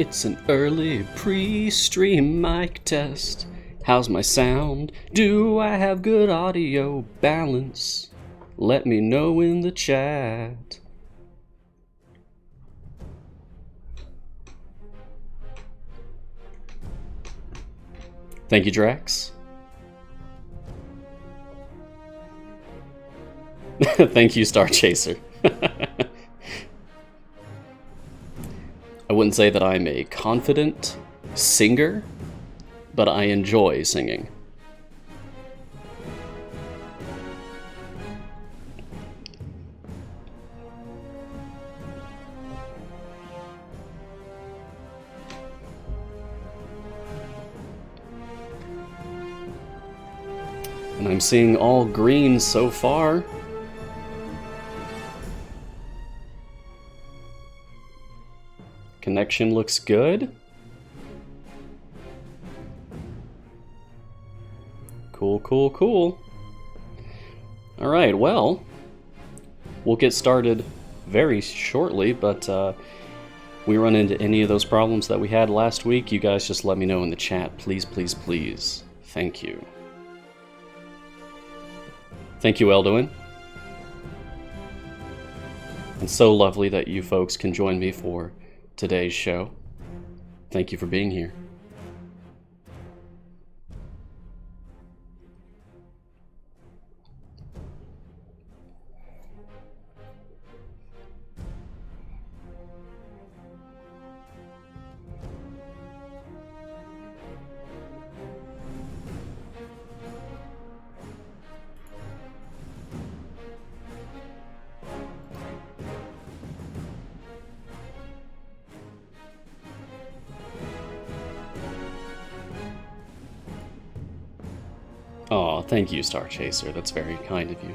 It's an early pre-stream mic test. How's my sound? Do I have good audio balance? Let me know in the chat. Thank you, Drax. Thank you, Star Chaser. I wouldn't say that I'm a confident singer, but I enjoy singing. And I'm seeing all green so far. Connection looks good. Cool, cool, cool. Alright, well, we'll get started very shortly, but we run into any of those problems that we had last week, you guys just let me know in the chat. Please, please, please. Thank you. Thank you, Eldoin. And so lovely that you folks can join me for today's show. Thank you for being here. Aw, thank you, Star Chaser. That's very kind of you.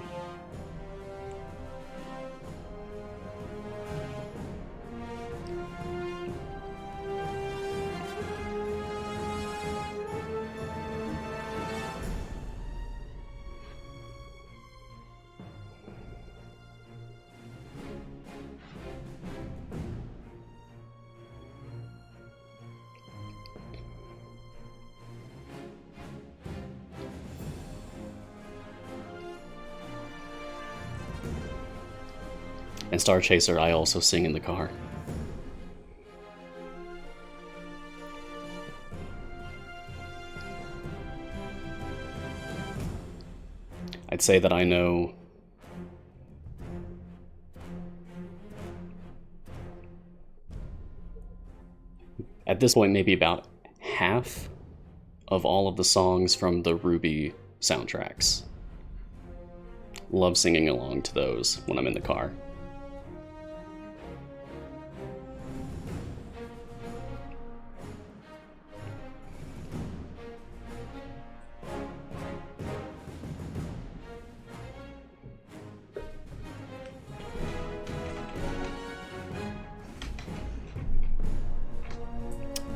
And Star Chaser, I also sing in the car. I'd say that I know at this point maybe about half of all of the songs from the Ruby soundtracks. Love singing along to those when I'm in the car.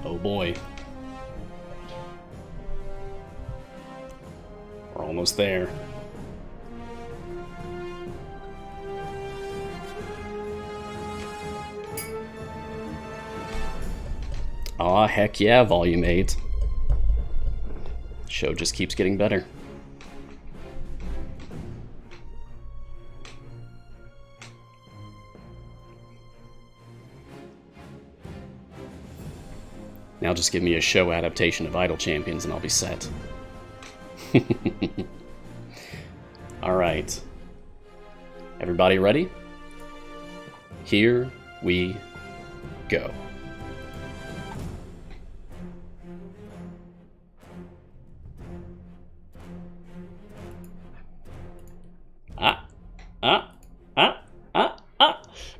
Oh boy. We're almost there. Aw, heck yeah, Volume 8. Show just keeps getting better. Now just give me a show adaptation of Idle Champions and I'll be set. Alright. Everybody ready? Here we go.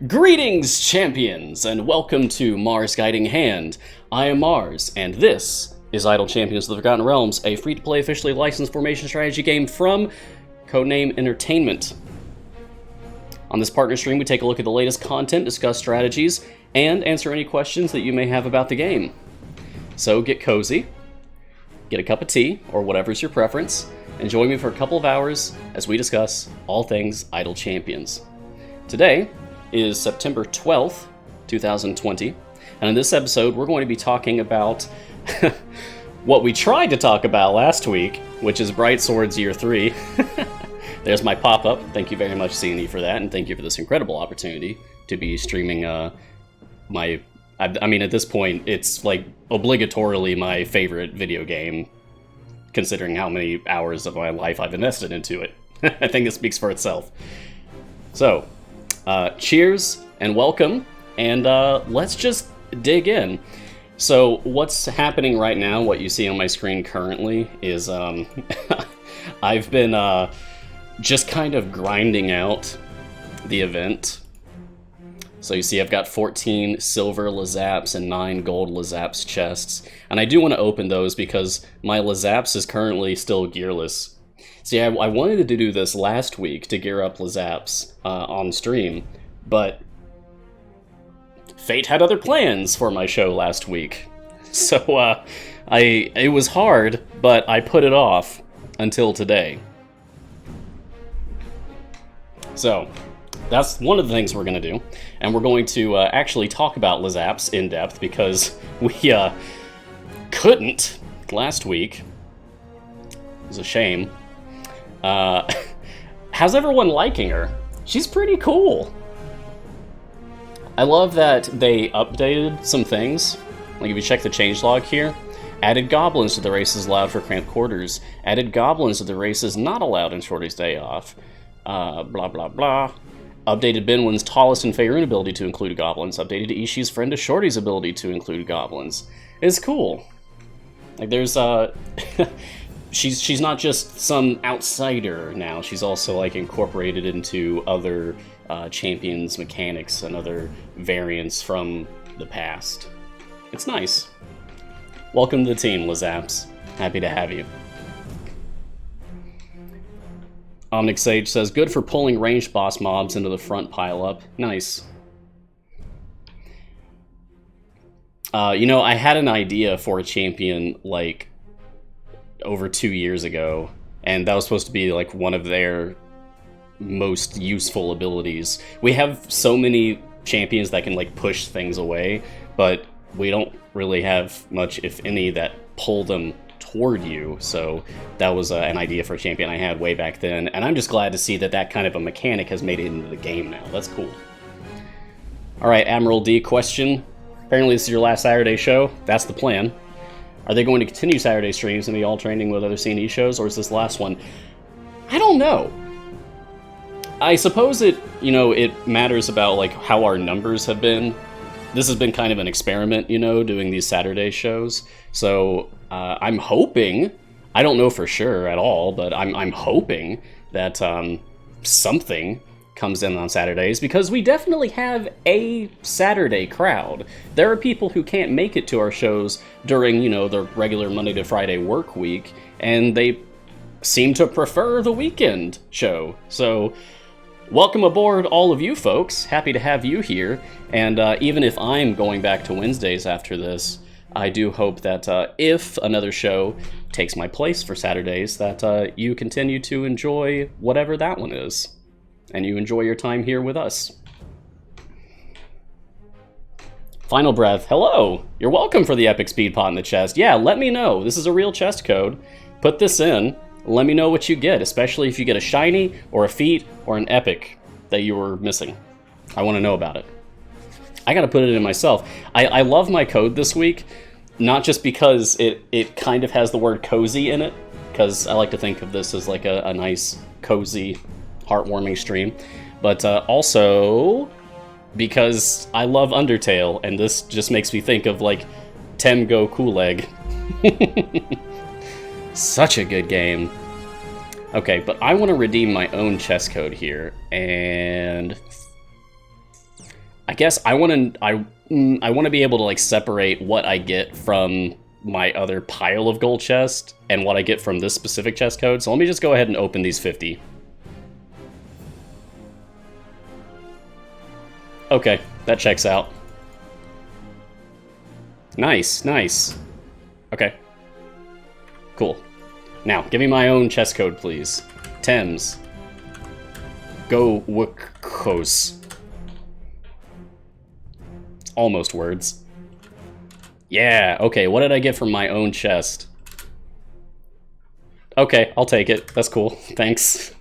Greetings, champions, and welcome to Mars Guiding Hand. I am Mars, and this is Idle Champions of the Forgotten Realms, a free-to-play, officially licensed formation strategy game from Codename Entertainment. On this partner stream, we take a look at the latest content, discuss strategies, and answer any questions that you may have about the game. So get cozy, get a cup of tea, or whatever's your preference, and join me for a couple of hours as we discuss all things Idle Champions. Today is September 12th, 2020, And in this episode, we're going to be talking about what we tried to talk about last week, which is Bright Swords Year 3. There's my pop-up. Thank you very much, C&E, for that, and thank you for this incredible opportunity to be streaming I mean, at this point, it's like obligatorily my favorite video game, considering how many hours of my life I've invested into it. I think it speaks for itself. So, cheers and welcome, and let's just dig in. So, what's happening right now, what you see on my screen currently, is I've been just kind of grinding out the event. So you see I've got 14 silver Lazaps and 9 gold Lazaps chests. And I do want to open those because my Lazaps is currently still gearless. See, I wanted to do this last week to gear up Lazaps on stream, but fate had other plans for my show last week. So it was hard, but I put it off until today. So that's one of the things we're going to do, and we're going to actually talk about Lazaps in depth because we couldn't last week. It was a shame. How's everyone liking her? She's pretty cool. I love that they updated some things. Like if you check the changelog here, added goblins to the races allowed for cramped quarters, added goblins to the races not allowed in Shorty's day off, blah blah blah. Updated Binwin's tallest and Faerun ability to include goblins. Updated Ishi's friend to Shorty's ability to include goblins. It's cool. Like there's she's not just some outsider now. She's also like incorporated into other champions mechanics and other variants from the past. It's nice. Welcome to the team, Lazaps. Happy to have you. Omnic Sage says, good for pulling ranged boss mobs into the front pile-up. Nice. You know, I had an idea for a champion, like, over 2 years ago, and that was supposed to be, like, one of their most useful abilities. We have so many champions that can, like, push things away, but we don't really have much, if any, that pull them toward you, so that was an idea for a champion I had way back then, and I'm just glad to see that that kind of a mechanic has made it into the game now. That's cool. Alright, Admiral D question. Apparently this is your last Saturday show. That's the plan. Are they going to continue Saturday streams and be all training with other C&E shows, or is this the last one? I don't know. I suppose it matters about like how our numbers have been. This has been kind of an experiment, doing these Saturday shows. So I'm hoping, I don't know for sure at all, but I'm hoping that something comes in on Saturdays, because we definitely have a Saturday crowd. There are people who can't make it to our shows during, the regular Monday to Friday work week, and they seem to prefer the weekend show. So welcome aboard, all of you folks. Happy to have you here. And even if I'm going back to Wednesdays after this, I do hope that if another show takes my place for Saturdays, that you continue to enjoy whatever that one is. And you enjoy your time here with us. Final Breath, hello! You're welcome for the epic speed pot in the chest. Yeah, let me know. This is a real chest code. Put this in. Let me know what you get, especially if you get a shiny, or a feat, or an epic that you were missing. I want to know about it. I gotta put it in myself. I love my code this week, not just because it kind of has the word cozy in it, because I like to think of this as like a nice, cozy, heartwarming stream, but also because I love Undertale, and this just makes me think of like Temgo Kuleg. Such a good game. Okay, but I want to redeem my own chest code here, and I guess I want to be able to like separate what I get from my other pile of gold chest and what I get from this specific chest code. So let me just go ahead and open these 50. Okay, that checks out. Nice, nice. Okay. Cool. Now, give me my own chest code, please. Thames. Go Wukos. Almost words. Yeah, okay, what did I get from my own chest? Okay, I'll take it. That's cool. Thanks.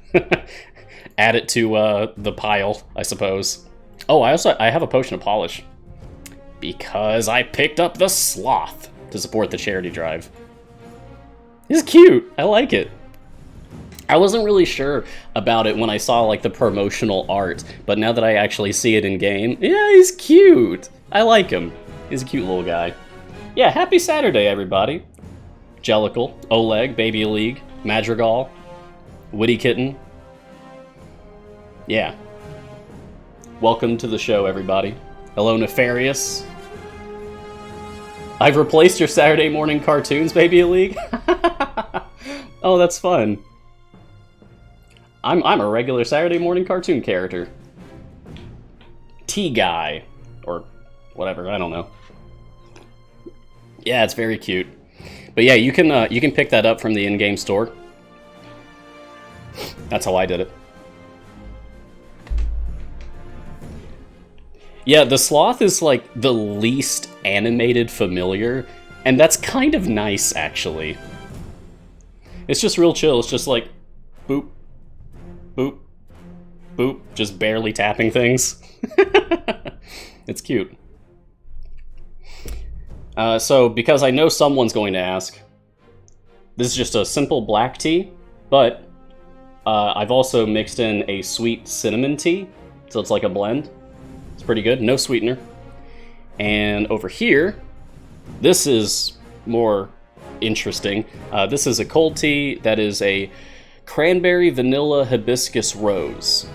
Add it to the pile, I suppose. Oh, I have a potion of polish. Because I picked up the sloth to support the charity drive. He's cute. I like it. I wasn't really sure about it when I saw like the promotional art, but now that I actually see it in game, yeah, he's cute. I like him. He's a cute little guy. Yeah, happy Saturday, everybody. Jellicle, Oleg, Baby League, Madrigal, Witty Kitten. Yeah. Welcome to the show, everybody. Hello, Nefarious. I've replaced your Saturday morning cartoons, Baby League. Oh, that's fun. I'm a regular Saturday morning cartoon character. T-Guy. Or whatever, I don't know. Yeah, it's very cute. But yeah, you can pick that up from the in-game store. That's how I did it. Yeah, the sloth is like the least animated familiar, and that's kind of nice, actually. It's just real chill. It's just like, boop, boop, boop, just barely tapping things. It's cute. So, because I know someone's going to ask, this is just a simple black tea, but I've also mixed in a sweet cinnamon tea, so it's like a blend. It's pretty good, no sweetener. And over here, this is more interesting. This is a cold tea that is a cranberry vanilla hibiscus rose.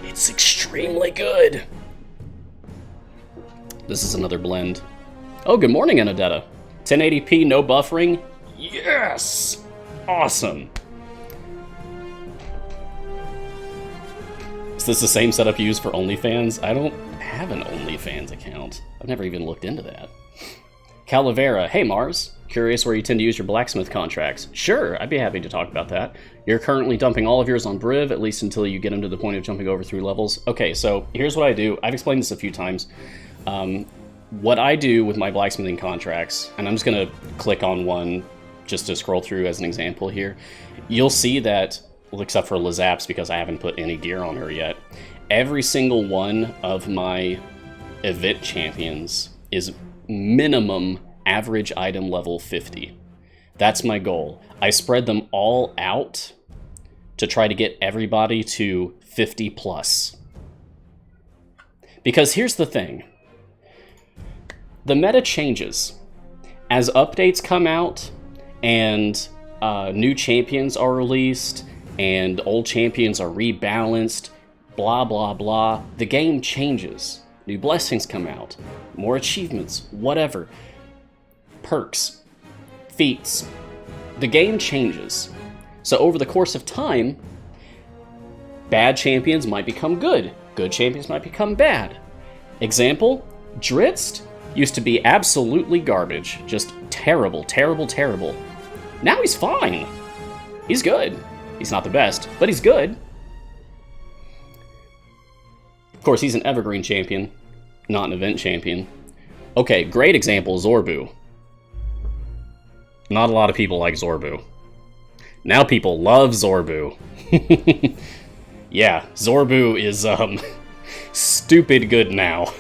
It's extremely good. This is another blend. Oh, good morning, Anadetta. 1080p, no buffering. Yes! Awesome. Is this the same setup you use for OnlyFans? I don't have an OnlyFans account. I've never even looked into that. Calavera, hey Mars. Curious where you tend to use your blacksmith contracts. Sure, I'd be happy to talk about that. You're currently dumping all of yours on Briv, at least until you get them to the point of jumping over 3 levels. Okay, so here's what I do. I've explained this a few times. What I do with my blacksmithing contracts, and I'm just going to click on one just to scroll through as an example here. You'll see that, well, except for Lazaps because I haven't put any gear on her yet, every single one of my event champions is minimum average item level 50. That's my goal. I spread them all out to try to get everybody to 50 plus. Because here's the thing. The meta changes. As updates come out and new champions are released and old champions are rebalanced, blah, blah, blah, the game changes. New blessings come out, more achievements, whatever. Perks, feats. The game changes. So over the course of time, bad champions might become good. Good champions might become bad. Example, Dritz used to be absolutely garbage. Just terrible, terrible, terrible. Now he's fine. He's good. He's not the best, but he's good. Of course, he's an evergreen champion, not an event champion. Okay, great example, Zorbu. Not a lot of people like Zorbu. Now people love Zorbu. Yeah, Zorbu is, stupid good now.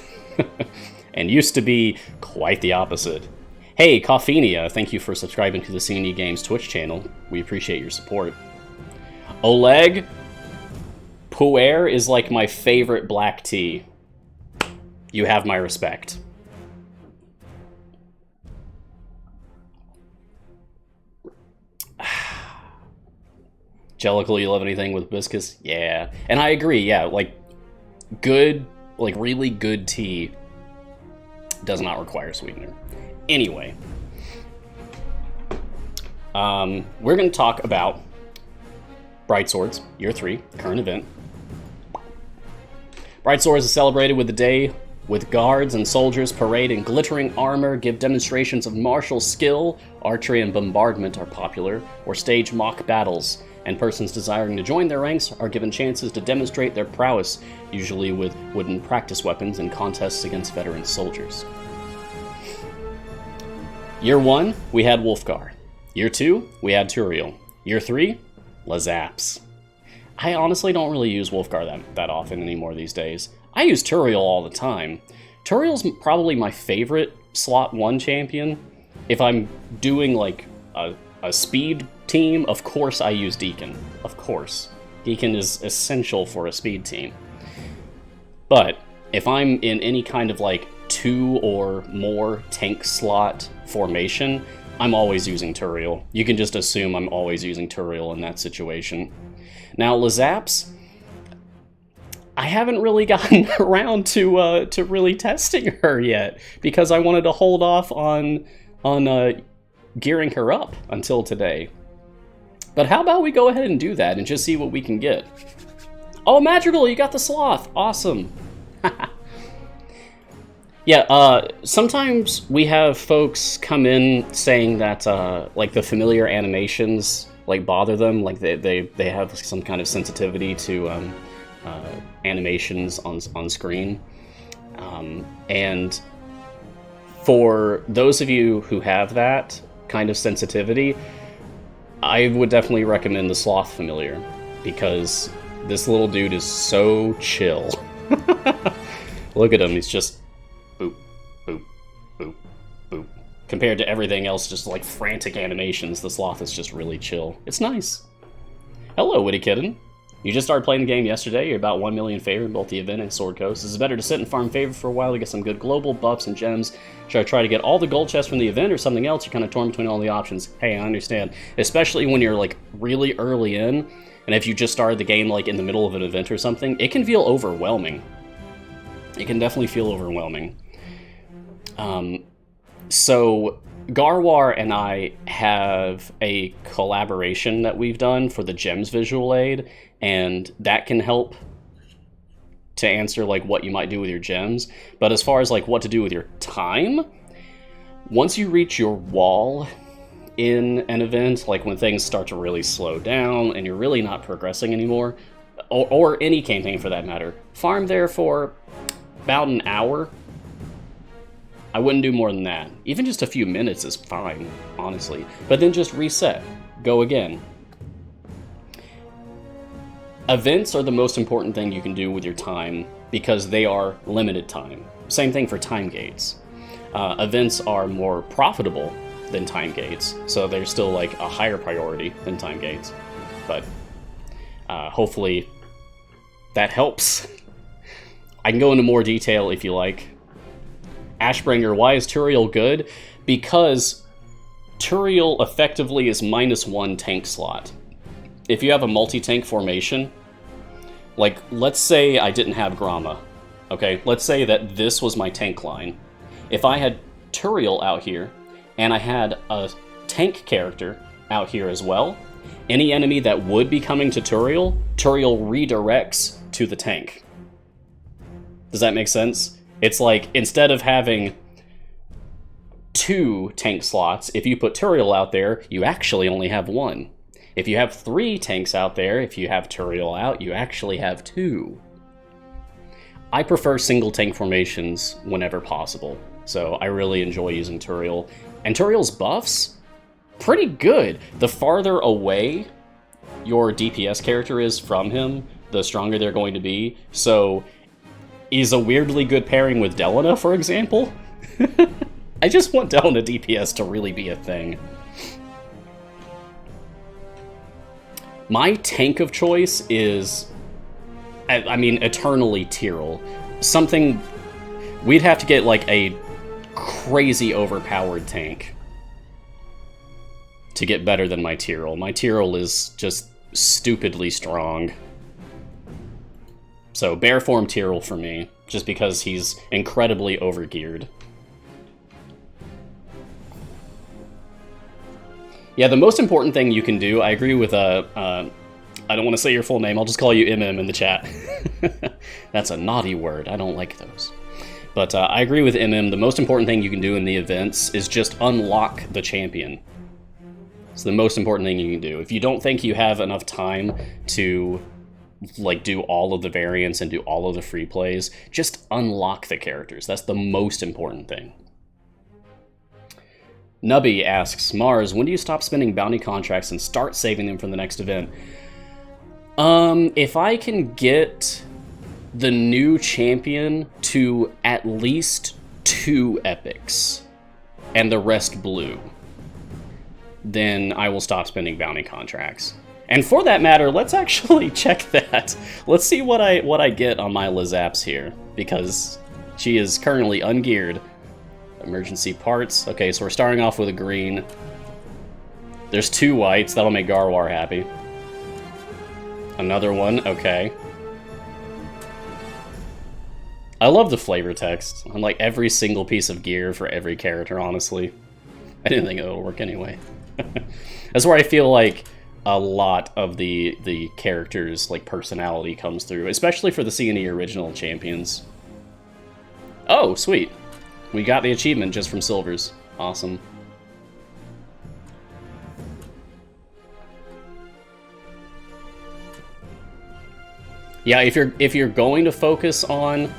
And used to be quite the opposite. Hey, Coffeenia, thank you for subscribing to the CNE Games Twitch channel. We appreciate your support. Oleg, Puer is like my favorite black tea. You have my respect. Jellicle, you love anything with hibiscus? Yeah. And I agree, yeah, like, good, like, really good tea does not require sweetener. Anyway, we're going to talk about Bright Swords, Year 3, current event. Bright Swords is celebrated with the day with guards and soldiers parade in glittering armor, give demonstrations of martial skill, archery and bombardment are popular, or stage mock battles, and persons desiring to join their ranks are given chances to demonstrate their prowess, usually with wooden practice weapons in contests against veteran soldiers. Year 1, we had Wolfgar. Year 2, we had Turiel. Year 3, Lazaps. I honestly don't really use Wolfgar that often anymore these days. I use Turiel all the time. Turiel's probably my favorite slot 1 champion. If I'm doing like a speed team, of course I use Deacon. Of course. Deacon is essential for a speed team. But if I'm in any kind of like 2 or more tank slot formation, I'm always using Turiel. You can just assume I'm always using Turiel in that situation. Now, Lazaps, I haven't really gotten around to really testing her yet, because I wanted to hold off on gearing her up until today. But how about we go ahead and do that and just see what we can get? Oh, Madrigal, you got the Sloth! Awesome! Yeah, sometimes we have folks come in saying that, like, the familiar animations, like, bother them. Like, they have some kind of sensitivity to, animations on screen. And for those of you who have that kind of sensitivity, I would definitely recommend the Sloth Familiar, because this little dude is so chill. Look at him, he's just boop, boop, boop, boop. Compared to everything else, just like frantic animations, the Sloth is just really chill. It's nice. Hello, Witty Kitten. You just started playing the game yesterday, you're about 1 million favor in both the event and Sword Coast. Is it better to sit and farm favor for a while to get some good global buffs and gems? Should I try to get all the gold chests from the event or something else? You're kind of torn between all the options. Hey, I understand. Especially when you're like really early in, and if you just started the game like in the middle of an event or something, it can feel overwhelming. It can definitely feel overwhelming. So Garwar and I have a collaboration that we've done for the gems visual aid, and that can help to answer like what you might do with your gems. But as far as like what to do with your time, once you reach your wall in an event, like when things start to really slow down and you're really not progressing anymore, or any campaign for that matter, farm there for about an hour. I wouldn't do more than that. Even just a few minutes is fine, honestly. But then just reset. Go again. Events are the most important thing you can do with your time because they are limited time. Same thing for time gates. Events are more profitable than time gates, so they're still like a higher priority than time gates. But hopefully that helps. I can go into more detail if you like. Ashbringer, why is Turiel good? Because Turiel effectively is -1 tank slot. If you have a multi-tank formation, like let's say I didn't have Grama, okay? Let's say that this was my tank line. If I had Turiel out here, and I had a tank character out here as well, any enemy that would be coming to Turiel, Turiel redirects to the tank. Does that make sense? It's like, instead of having 2 tank slots, if you put Turiel out there, you actually only have 1. If you have 3 tanks out there, if you have Turiel out, you actually have 2. I prefer single tank formations whenever possible, so I really enjoy using Turiel. And Turiel's buffs? Pretty good. The farther away your DPS character is from him, the stronger they're going to be. So is a weirdly good pairing with Delana, for example? I just want Delana DPS to really be a thing. My tank of choice is, I mean, eternally Tyrell. Something, we'd have to get like a crazy overpowered tank to get better than my Tyrell. My Tyrell is just stupidly strong. So, bear form Tyrell for me, just because he's incredibly overgeared. Yeah, the most important thing you can do, I agree with, I don't want to say your full name, I'll just call you MM in the chat. That's a naughty word, I don't like those. But I agree with MM, the most important thing you can do in the events is just unlock the champion. It's the most important thing you can do. If you don't think you have enough time to like do all of the variants and do all of the free plays, just unlock the characters. That's the most important thing. Nubby asks, Mars, when do you stop spending bounty contracts and start saving them for the next event? If I can get the new champion to at least 2 epics, and the rest blue, then I will stop spending bounty contracts. And for that matter, let's actually check that. Let's see what I get on my Lazaps here, because she is currently ungeared. Emergency parts. Okay, so we're starting off with a green. There's 2 whites. That'll make Garwar happy. Another one. Okay. I love the flavor text on like every single piece of gear for every character, honestly. I didn't think it would work anyway. That's where I feel like a lot of the characters' like personality comes through, especially for the C&E original champions. Oh, sweet. We got the achievement just from Silvers. Awesome. Yeah, if you're going to focus on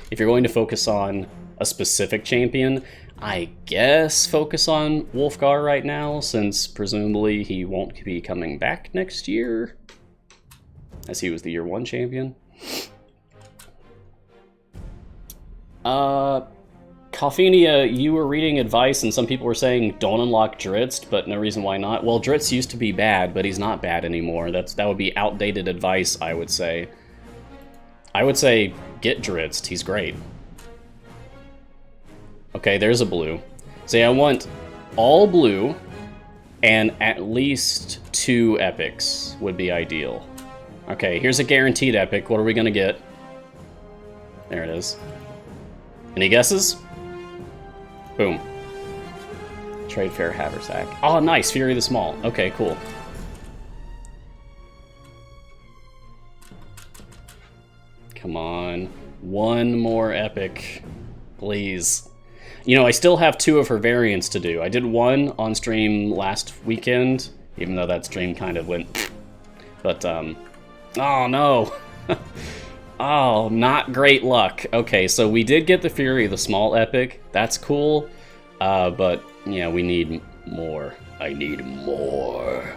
if you're going to focus on a specific champion, I guess focus on Wolfgar right now, since presumably he won't be coming back next year, as he was the Year 1 champion. Calphenia, you were reading advice and some people were saying don't unlock Dritz, but no reason why not. Well, Dritz used to be bad, but he's not bad anymore. That would be outdated advice, I would say. I would say get Dritz, he's great. Okay, there's a blue. So yeah, I want all blue and at least 2 epics would be ideal. Okay, here's a guaranteed epic. What are we gonna get? There it is. Any guesses? Boom. Trade Fair Haversack. Oh, nice. Fury the Small. Okay, cool. Come on. One more epic. Please. You know, I still have 2 of her variants to do. I did 1 on stream last weekend, even though that stream kind of went... But, oh, no. Oh, not great luck. Okay, so we did get the Fury, the small epic. That's cool. But, yeah, we need more. I need more.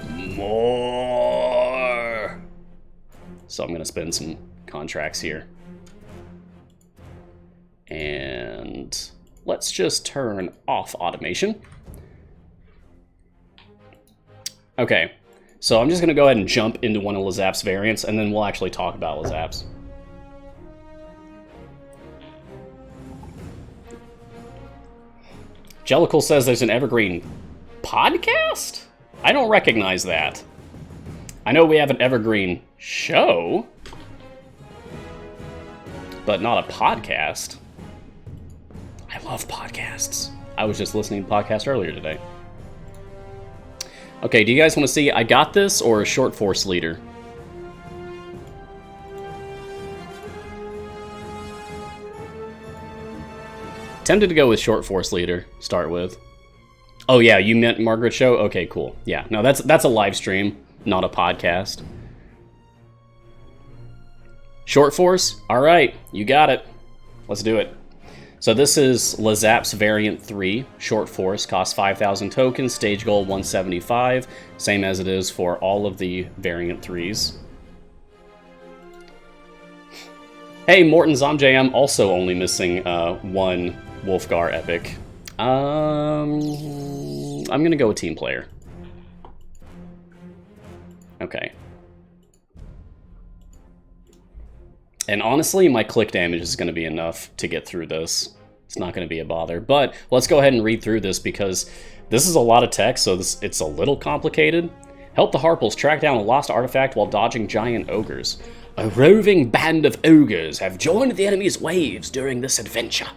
More. So I'm going to spend some contracts here. And let's just turn off automation. Okay. So I'm just going to go ahead and jump into one of Lazaps' variants, and then we'll actually talk about Lazaps. Jellicle says there's an Evergreen podcast? I don't recognize that. I know we have an Evergreen show, but not a podcast. I love podcasts. I was just listening to podcasts earlier today. Okay, do you guys want to see I got this or a short force leader? Tempted to go with short force leader, start with. Oh yeah, you meant Margaret show? Okay, cool. Yeah, no, that's a live stream, not a podcast. Short force? All right, you got it. Let's do it. So this is Lazaps Variant 3, Short Force, costs 5,000 tokens, stage goal 175, same as it is for all of the Variant 3s. Hey, Morton Zomjay, I'm also only missing 1 Wolfgar epic. I'm gonna go with Team Player. Okay. And honestly, my click damage is going to be enough to get through this. It's not going to be a bother. But let's go ahead and read through this because this is a lot of text, so it's a little complicated. Help the Harples track down a lost artifact while dodging giant ogres. A roving band of ogres have joined the enemy's waves during this adventure.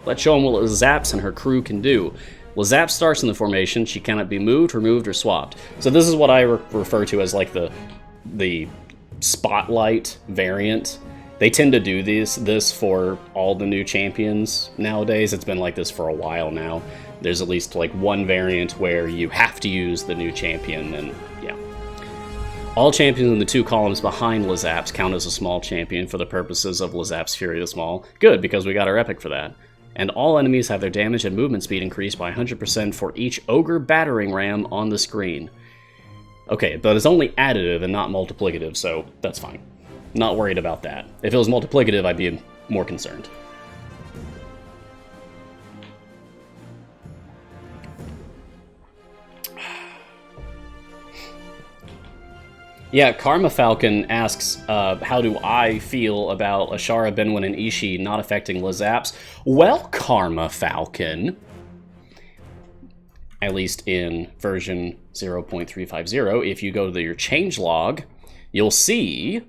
Let's show them what Lazaps and her crew can do. Lazaps starts in the formation. She cannot be moved, removed, or swapped. So this is what I refer to as like the spotlight variant. They tend to do this for all the new champions nowadays. It's been like this for a while now. There's at least like 1 variant where you have to use the new champion, and yeah. All champions in the 2 columns behind Lazaps count as a small champion for the purposes of Lazaps Fury the Small. Good, because we got our epic for that. And all enemies have their damage and movement speed increased by 100% for each ogre battering ram on the screen. Okay, but it's only additive and not multiplicative, so that's fine. Not worried about that. If it was multiplicative, I'd be more concerned. Yeah, Karma Falcon asks, how do I feel about Ashara, Benwin, and Ishii not affecting Lazaps? Well, Karma Falcon, at least in version 0.350, if you go to your changelog, you'll see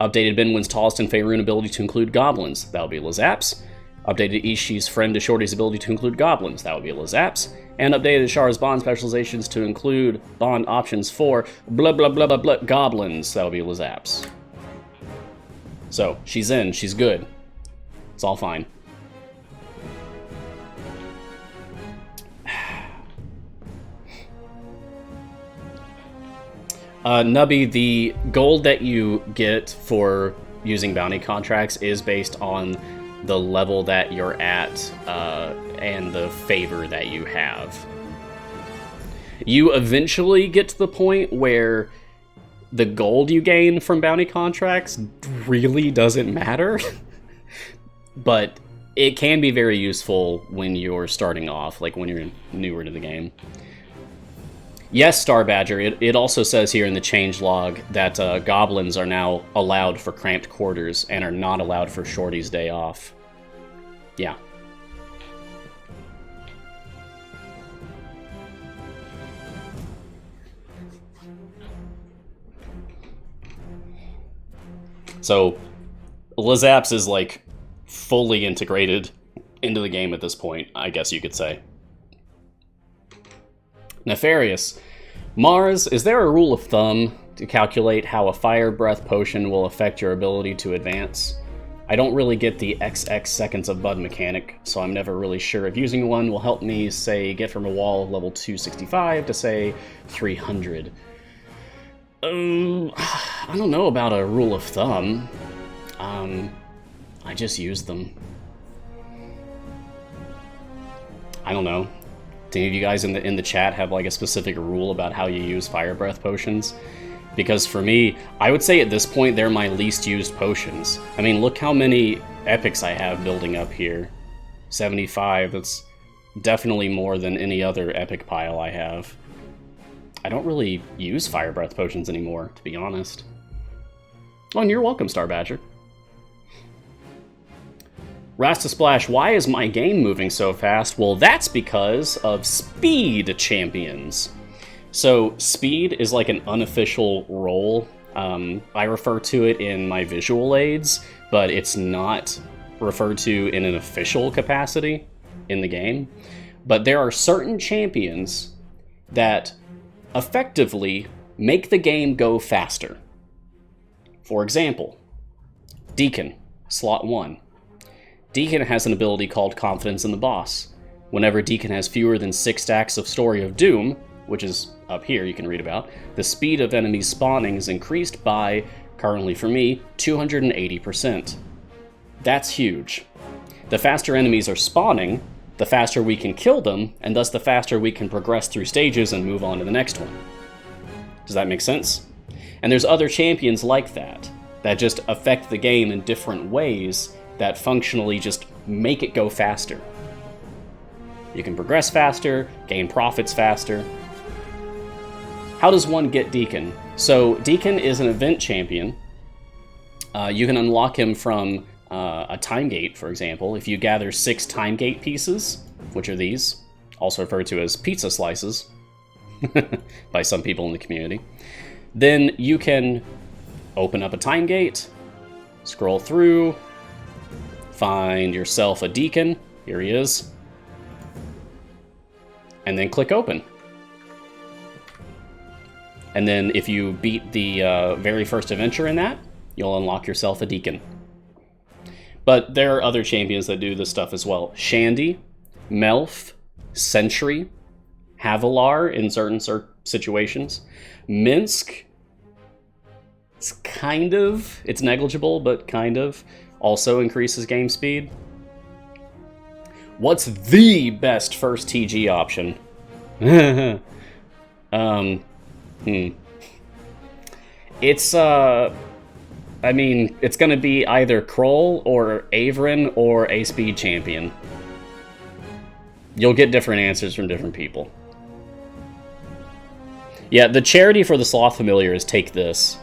updated Benwin's Tallest and Faerun ability to include goblins. That would be Lazaps. Updated Ishii's Friend to Shorty's ability to include goblins. That would be Lazaps. And updated Ashara's bond specializations to include bond options for blah blah blah blah blah goblins. That would be Lazaps. So, she's in, she's good. It's all fine. Nubby, the gold that you get for using bounty contracts is based on the level that you're at and the favor that you have. You eventually get to the point where the gold you gain from bounty contracts really doesn't matter, but it can be very useful when you're starting off, like when you're newer to the game. Yes, Star Badger, it also says here in the changelog that goblins are now allowed for cramped quarters and are not allowed for Shorty's day off. Yeah. So, Lazaps is like fully integrated into the game at this point, I guess you could say. Nefarious. Mars, is there a rule of thumb to calculate how a fire breath potion will affect your ability to advance? I don't really get the XX seconds of bud mechanic, so I'm never really sure if using one will help me, say, get from a wall of level 265 to, say, 300. I don't know about a rule of thumb. I just use them. I don't know. Do any of you guys in the chat have like a specific rule about how you use fire breath potions? Because for me, I would say at this point they're my least used potions. I mean, look how many epics I have building up here. 75, that's definitely more than any other epic pile I have. I don't really use fire breath potions anymore, to be honest. Oh, and you're welcome, Star Badger. Rasta Splash, why is my game moving so fast? Well, that's because of speed champions. So speed is like an unofficial role. I refer to it in my visual aids, but it's not referred to in an official capacity in the game. But there are certain champions that effectively make the game go faster. For example, Deacon, slot 1. Deacon has an ability called Confidence in the Boss. Whenever Deacon has fewer than 6 stacks of Story of Doom, which is up here you can read about, the speed of enemies spawning is increased by, currently for me, 280%. That's huge. The faster enemies are spawning, the faster we can kill them, and thus the faster we can progress through stages and move on to the next one. Does that make sense? And there's other champions like that just affect the game in different ways that functionally just make it go faster. You can progress faster, gain profits faster. How does one get Deacon? So Deacon is an event champion. You can unlock him from a time gate, for example. If you gather 6 time gate pieces, which are these, also referred to as pizza slices by some people in the community, then you can open up a time gate, scroll through, find yourself a Deacon, here he is, and then click open. And then if you beat the very first adventure in that, you'll unlock yourself a Deacon. But there are other champions that do this stuff as well. Shandy, Melf, Sentry, Havilar in certain situations. Minsk, it's negligible, but kind of. Also increases game speed. What's the best first TG option? It's, I mean, it's gonna be either Kroll or Averin or a speed champion. You'll get different answers from different people. Yeah, the charity for the Sloth Familiar is Take This.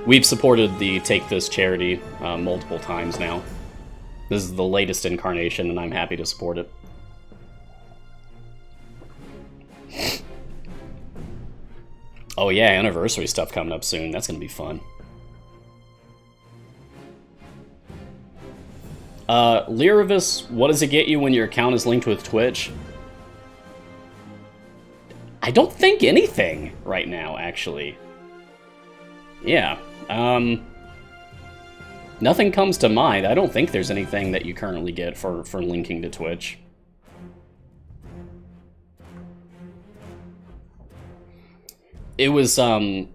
We've supported the Take This charity multiple times now. This is the latest incarnation, and I'm happy to support it. Oh yeah, anniversary stuff coming up soon. That's gonna be fun. Lyrivis, what does it get you when your account is linked with Twitch? I don't think anything right now, actually. Yeah, nothing comes to mind. I don't think there's anything that you currently get for linking to Twitch. It was, kind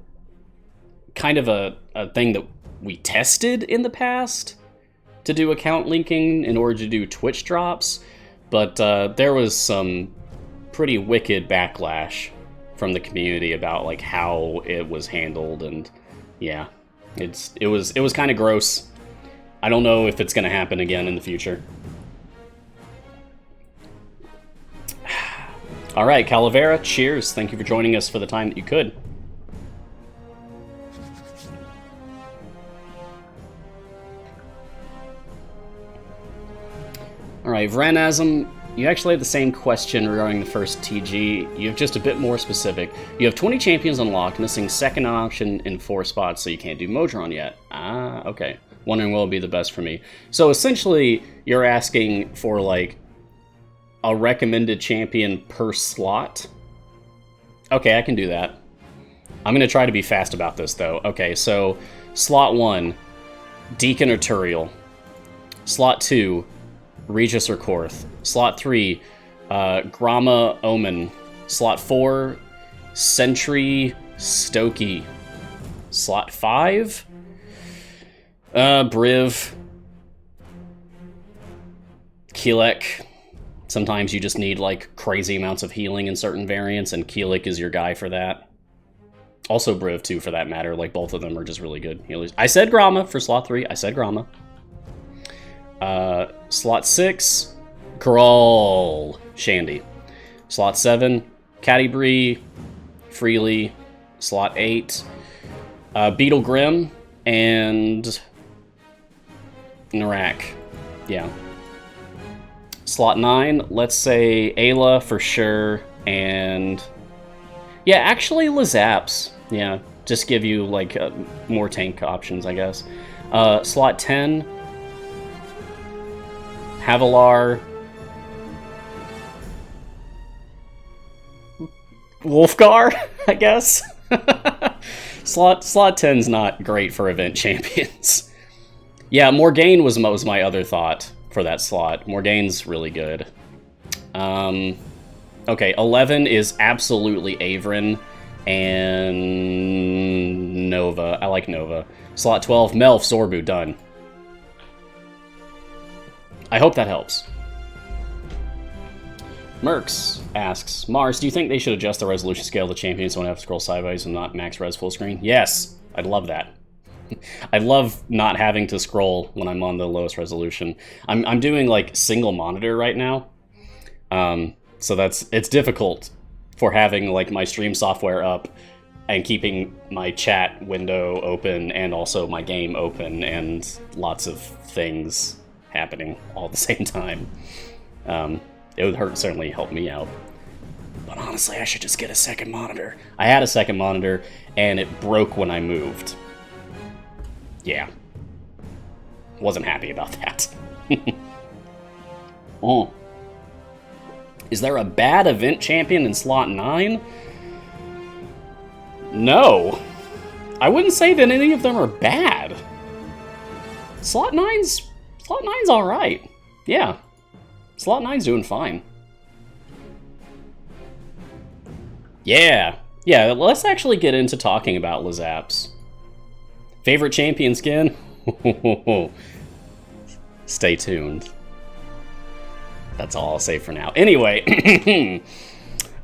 of a thing that we tested in the past to do account linking in order to do Twitch drops, but there was some pretty wicked backlash from the community about like how it was handled, and yeah, it was kind of gross. I don't know if it's going to happen again in the future. All right, Calavera, cheers. Thank you for joining us for the time that you could. All right, Vranasm, you actually have the same question regarding the first TG. You have just a bit more specific. You have 20 champions unlocked, missing second option in 4 spots, so you can't do Modron yet. Ah, okay. Wondering what will be the best for me. So essentially, you're asking for, like, a recommended champion per slot. Okay, I can do that. I'm going to try to be fast about this, though. Okay, so slot 1, Deacon or Turiel. Slot 2, Regis or Korth. Slot 3, Grama Omen. Slot 4, Sentry Stokey. Slot 5, Briv. Keelek. Sometimes you just need, like, crazy amounts of healing in certain variants, and Keelek is your guy for that. Also Briv, too, for that matter. Like, both of them are just really good healers. I said Grama for slot 3. I said Grama. Slot 6, Grawl Shandy. Slot 7, Catti-Brie, Freely. Slot 8, Beetle Grim, and Narak. Yeah. Slot 9, let's say Ayla for sure, and yeah, actually Lazaps. Yeah, just give you like more tank options, I guess. Slot 10, Havilar, Wolfgar, I guess. Slot 10's not great for event champions. Yeah, Morgaine was my other thought for that slot. Morgaine's really good. Okay, 11 is absolutely Averin and Nova. I like Nova. Slot 12, Melf, Zorbu, done. I hope that helps. Mercs asks, Mars, do you think they should adjust the resolution scale of the champions so I don't have to scroll sideways and not max res full screen? Yes, I'd love that. I love not having to scroll when I'm on the lowest resolution. I'm doing like single monitor right now, so it's difficult for having like my stream software up and keeping my chat window open and also my game open and lots of things happening all at the same time. It would certainly help me out. But honestly, I should just get a second monitor. I had a second monitor and it broke when I moved. Yeah. Wasn't happy about that. Oh. Is there a bad event champion in slot 9? No. I wouldn't say that any of them are bad. Slot 9's alright. Yeah. Slot 9's doing fine. Yeah. Yeah, let's actually get into talking about Lazaps. Favorite champion skin? Stay tuned. That's all I'll say for now. Anyway,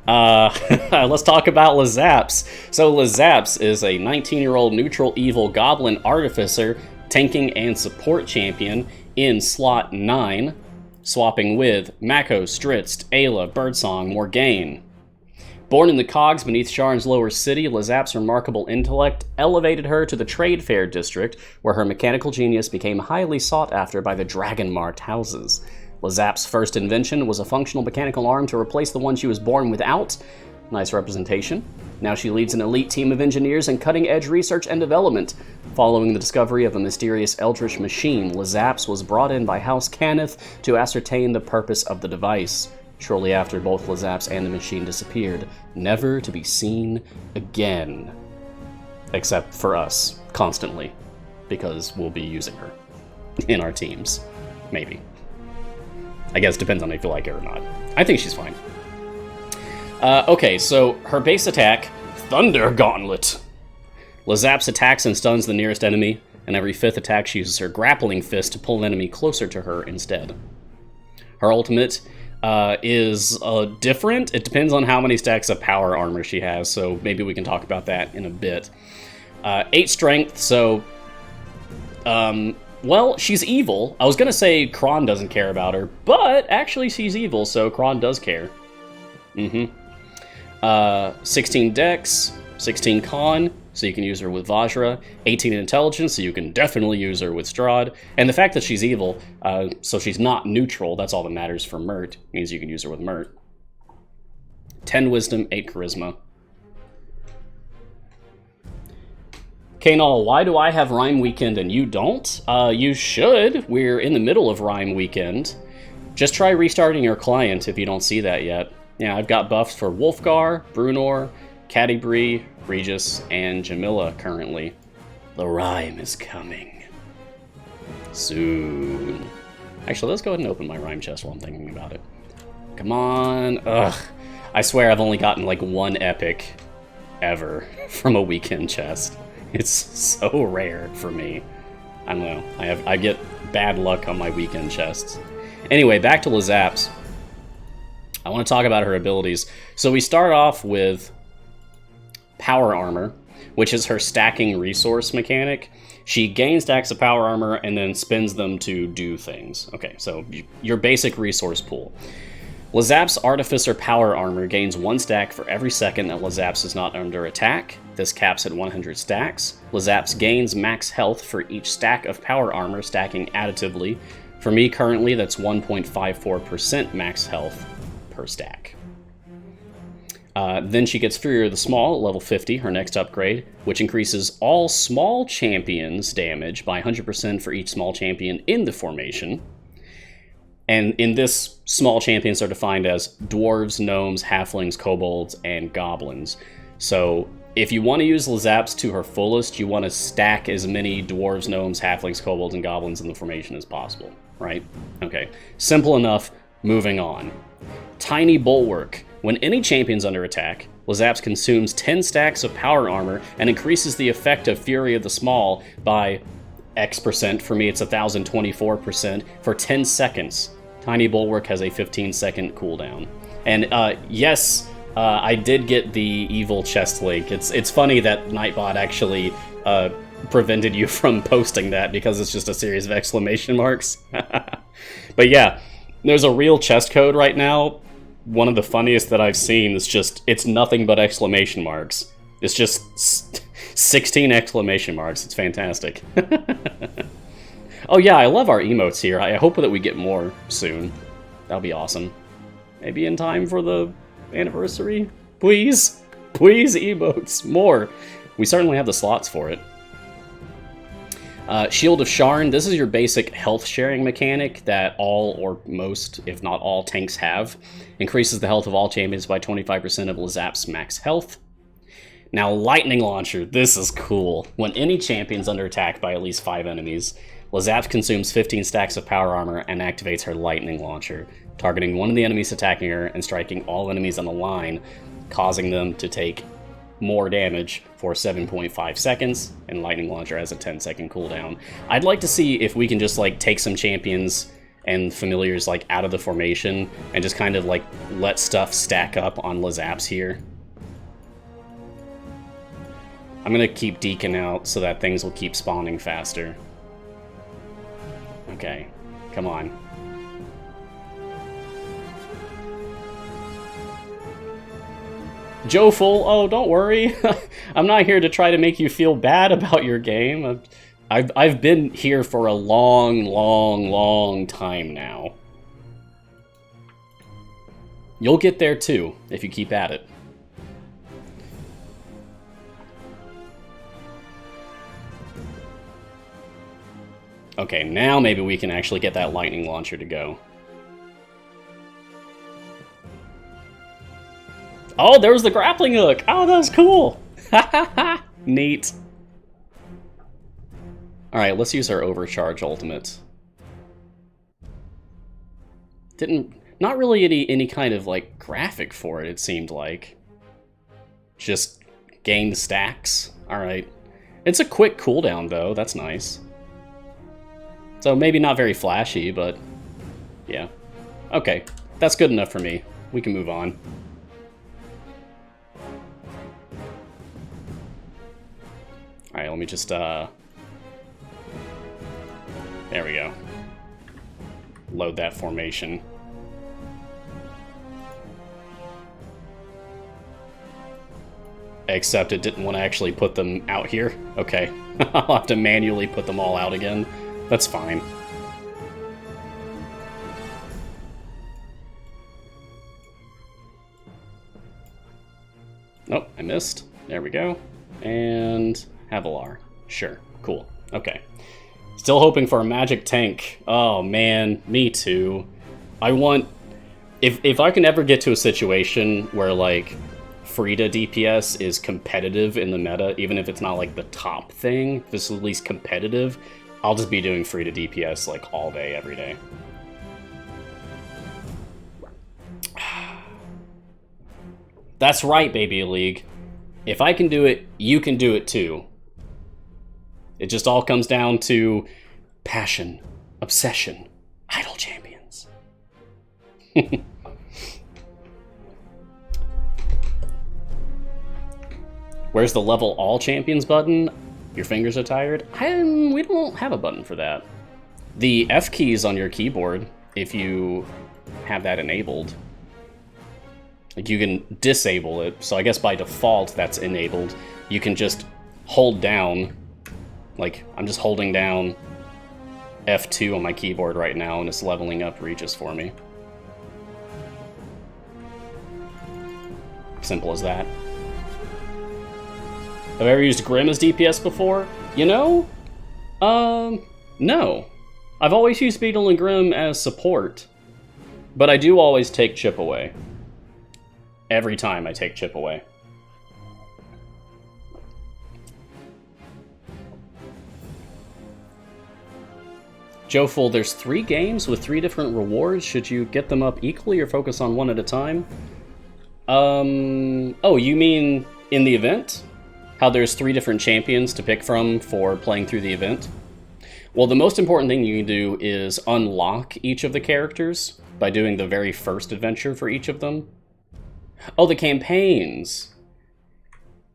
let's talk about Lazaps. So Lazaps is a 19-year-old neutral evil goblin artificer, tanking and support champion in slot 9, swapping with Mako, Stritz, Ayla, Birdsong, Morgane. Born in the cogs beneath Sharn's lower city, Lazap's remarkable intellect elevated her to the Trade Fair district, where her mechanical genius became highly sought after by the dragon-marked houses. Lazap's first invention was a functional mechanical arm to replace the one she was born without. Nice representation. Now she leads an elite team of engineers in cutting-edge research and development. Following the discovery of a mysterious eldritch machine, Lazaps was brought in by House Cannith to ascertain the purpose of the device. Shortly after, both Lazaps and the machine disappeared, never to be seen again. Except for us, constantly, because we'll be using her in our teams. Maybe. I guess it depends on if you like it or not. I think she's fine. Okay, so her base attack, Thunder Gauntlet. Lazaps attacks and stuns the nearest enemy, and every 5th attack she uses her grappling fist to pull an enemy closer to her instead. Her ultimate is different. It depends on how many stacks of power armor she has, so maybe we can talk about that in a bit. 8 strength, so... well, she's evil. I was gonna say Kron doesn't care about her, but actually she's evil, so Kron does care. 16 dex, 16 con, so you can use her with Vajra, 18 intelligence, so you can definitely use her with Strahd, and the fact that she's evil, so she's not neutral, that's all that matters for Mert, means you can use her with Mert. 10 wisdom, 8 charisma. Kanal, why do I have Rhyme Weekend and you don't? You should. We're in the middle of Rhyme Weekend. Just try restarting your client if you don't see that yet. Yeah, I've got buffs for Wolfgar, Brunor, Catti-brie, Regis, and Jamila currently. The rhyme is coming. Soon. Actually, let's go ahead and open my rhyme chest while I'm thinking about it. Come on. Ugh. I swear I've only gotten like 1 epic ever from a weekend chest. It's so rare for me. I don't know. I get bad luck on my weekend chests. Anyway, back to Lazaps. I want to talk about her abilities. So we start off with Power Armor, which is her stacking resource mechanic. She gains stacks of power armor and then spends them to do things. Okay, so your basic resource pool. Lazaps Artificer Power Armor gains 1 stack for every second that Lazaps is not under attack. This caps at 100 stacks. Lazaps gains max health for each stack of power armor, stacking additively. For me, currently, that's 1.54% max health per stack. Then she gets Fury the Small at level 50, her next upgrade, which increases all small champions' damage by 100% for each small champion in the formation. And in this, small champions are defined as dwarves, gnomes, halflings, kobolds, and goblins. So if you want to use Lazaps to her fullest, you want to stack as many dwarves, gnomes, halflings, kobolds, and goblins in the formation as possible, right? Okay, simple enough, moving on. Tiny Bulwark. When any champion's under attack, Lazaps consumes 10 stacks of power armor and increases the effect of Fury of the Small by X%, for me it's 1024%, for 10 seconds. Tiny Bulwark has a 15-second cooldown. And yes, I did get the evil chest link. It's funny that Nightbot actually prevented you from posting that because it's just a series of exclamation marks. But yeah, there's a real chest code right now. One of the funniest that I've seen is just, it's nothing but exclamation marks. It's just 16 exclamation marks. It's fantastic. Oh yeah, I love our emotes here. I hope that we get more soon. That'll be awesome. Maybe in time for the anniversary? Please? Please, emotes. More. We certainly have the slots for it. Shield of Sharn. This is your basic health sharing mechanic that all or most, if not all, tanks have. Increases the health of all champions by 25% of Lazap's max health. Now, Lightning Launcher. This is cool. When any champion's under attack by at least 5 enemies, Lazaps consumes 15 stacks of power armor and activates her Lightning Launcher, targeting one of the enemies attacking her and striking all enemies on the line, causing them to take more damage for 7.5 seconds, and Lightning Launcher has a 10-second cooldown. I'd like to see if we can just, like, take some champions and familiars, like, out of the formation and just kind of, like, let stuff stack up on Lazaps here. I'm gonna keep Deacon out so that things will keep spawning faster. Okay, come on. Joe Full, oh, don't worry. I'm not here to try to make you feel bad about your game. I've been here for a long time now. You'll get there too, if you keep at it. Okay, now maybe we can actually get that lightning launcher to go. Oh, there was the grappling hook! Oh, that was cool! Neat. Alright, let's use our overcharge ultimate. Not really any kind of, like, graphic for it seemed like. Just gain stacks. Alright. It's a quick cooldown, though. That's nice. So maybe not very flashy, but yeah. Okay, that's good enough for me. We can move on. Alright, let me just, there we go. Load that formation. Except it didn't want to actually put them out here. Okay, I'll have to manually put them all out again. That's fine. Nope, I missed. There we go. And Havilar. Sure, cool. Okay. Still hoping for a magic tank. Oh man, me too. I want... If I can ever get to a situation where, like, Frida DPS is competitive in the meta, even if it's not, like, the top thing, if it's at least competitive, I'll just be doing Frida DPS, like, all day, every day. That's right, Baby League. If I can do it, you can do it too. It just all comes down to passion, obsession, idle champions. Where's the level all champions button? Your fingers are tired? We don't have a button for that. The F keys on your keyboard, if you have that enabled, like you can disable it. So I guess by default that's enabled. You can just hold down, like I'm just holding down F2 on my keyboard right now and it's leveling up Regis for me. Simple as that. Have I ever used Grim as DPS before? You know? No. I've always used Beetle and Grim as support. But I do always take Chip away. Every time I take Chip away. Joe Full, there's 3 games with 3 different rewards. Should you get them up equally or focus on one at a time? Oh, you mean in the event? How there's 3 different champions to pick from for playing through the event? Well, the most important thing you can do is unlock each of the characters by doing the very first adventure for each of them. Oh, the campaigns.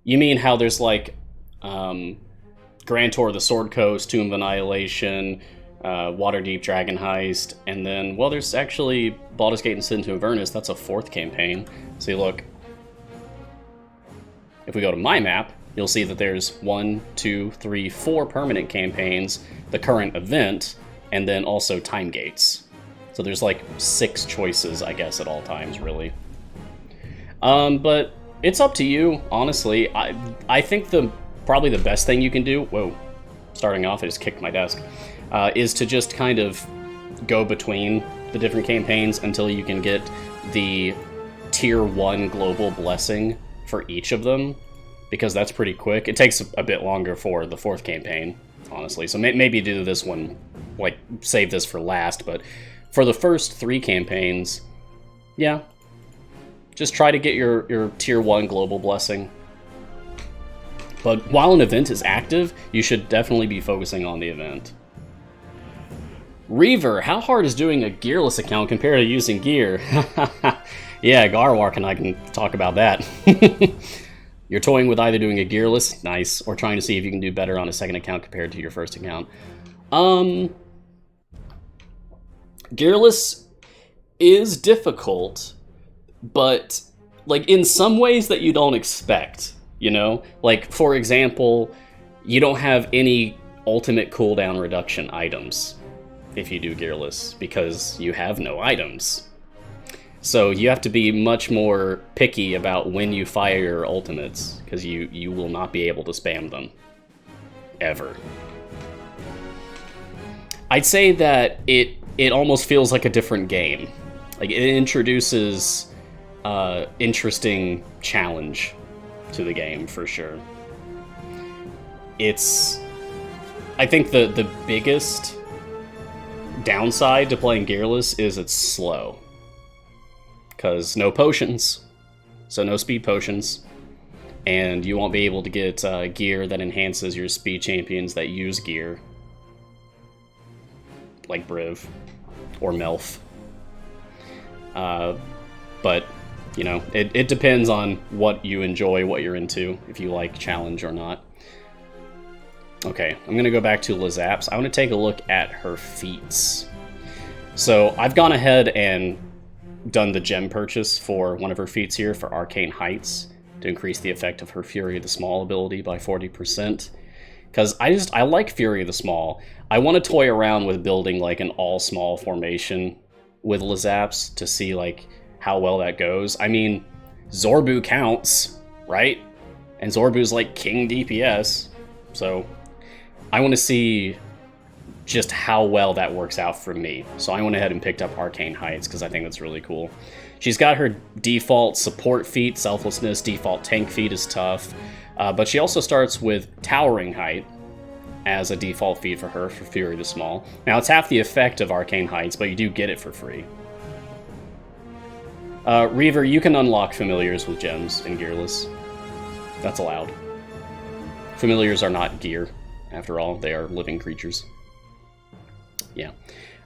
You mean how there's like Grand Tour of the Sword Coast, Tomb of Annihilation, Waterdeep Dragon Heist, and then, well, there's actually Baldur's Gate and Sin to Avernus. That's a 4th campaign. So you look, if we go to my map, you'll see that there's 1, 2, 3, 4 permanent campaigns, the current event, and then also time gates. So there's like 6 choices, I guess, at all times, really. But it's up to you, honestly. I think probably the best thing you can do, whoa, starting off, I just kicked my desk, is to just kind of go between the different campaigns until you can get the Tier 1 Global Blessing for each of them, because that's pretty quick. It takes a bit longer for the 4th campaign, honestly, so maybe do this one, like, save this for last, but for the first 3 campaigns, yeah, just try to get your Tier 1 Global Blessing. But while an event is active, you should definitely be focusing on the event. Reaver, how hard is doing a gearless account compared to using gear? Yeah, Garwark and I can talk about that. You're toying with either doing a gearless, nice, or trying to see if you can do better on a second account compared to your first account. Gearless is difficult, but like in some ways that you don't expect, you know? Like, for example, you don't have any ultimate cooldown reduction items if you do gearless, because you have no items. So you have to be much more picky about when you fire your ultimates, because you will not be able to spam them. Ever. I'd say that it almost feels like a different game. Like, it introduces interesting challenge to the game, for sure. I think the biggest downside to playing gearless is it's slow. Because no potions, so no speed potions, and you won't be able to get gear that enhances your speed champions that use gear, like Briv or Melf. But, you know, it depends on what you enjoy, what you're into, if you like challenge or not. Okay, I'm going to go back to Lazaps. I want to take a look at her feats. So I've gone ahead and done the gem purchase for one of her feats here for Arcane Heights to increase the effect of her Fury of the Small ability by 40%. Because I like Fury of the Small. I want to toy around with building like an all-small formation with Lazaps to see like how well that goes. I mean, Zorbu counts, right? And Zorbu's like king DPS, so I want to see just how well that works out for me. So I went ahead and picked up Arcane Heights because I think that's really cool. She's got her default support feat, Selflessness, default tank feat is Tough, but she also starts with Towering Height as a default feat for her for Fury the Small. Now it's half the effect of Arcane Heights, but you do get it for free. Reaver, you can unlock familiars with gems in Gearless. That's allowed. Familiars are not gear, after all, they are living creatures. Yeah.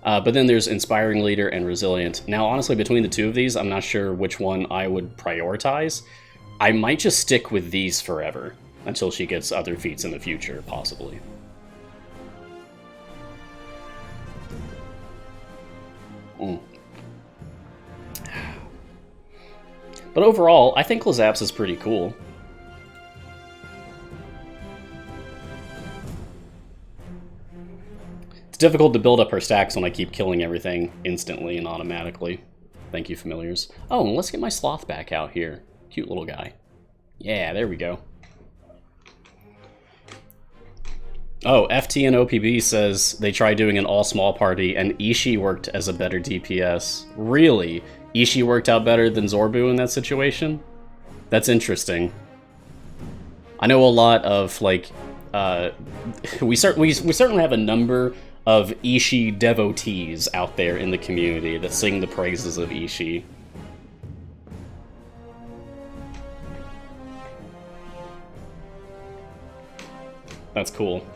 But then there's Inspiring Leader and Resilient. Now, honestly, between the two of these, I'm not sure which one I would prioritize. I might just stick with these forever, until she gets other feats in the future, possibly. But overall, I think Lazaps is pretty cool. It's difficult to build up her stacks when I keep killing everything instantly and automatically. Thank you, familiars. Oh, and let's get my sloth back out here. Cute little guy. Yeah, there we go. Oh, FT and OPB says they tried doing an all-small party and Ishii worked as a better DPS. Really? Ishii worked out better than Zorbu in that situation? That's interesting. I know a lot of, like, we certainly have a number of Ishii devotees out there in the community that sing the praises of Ishii. That's cool.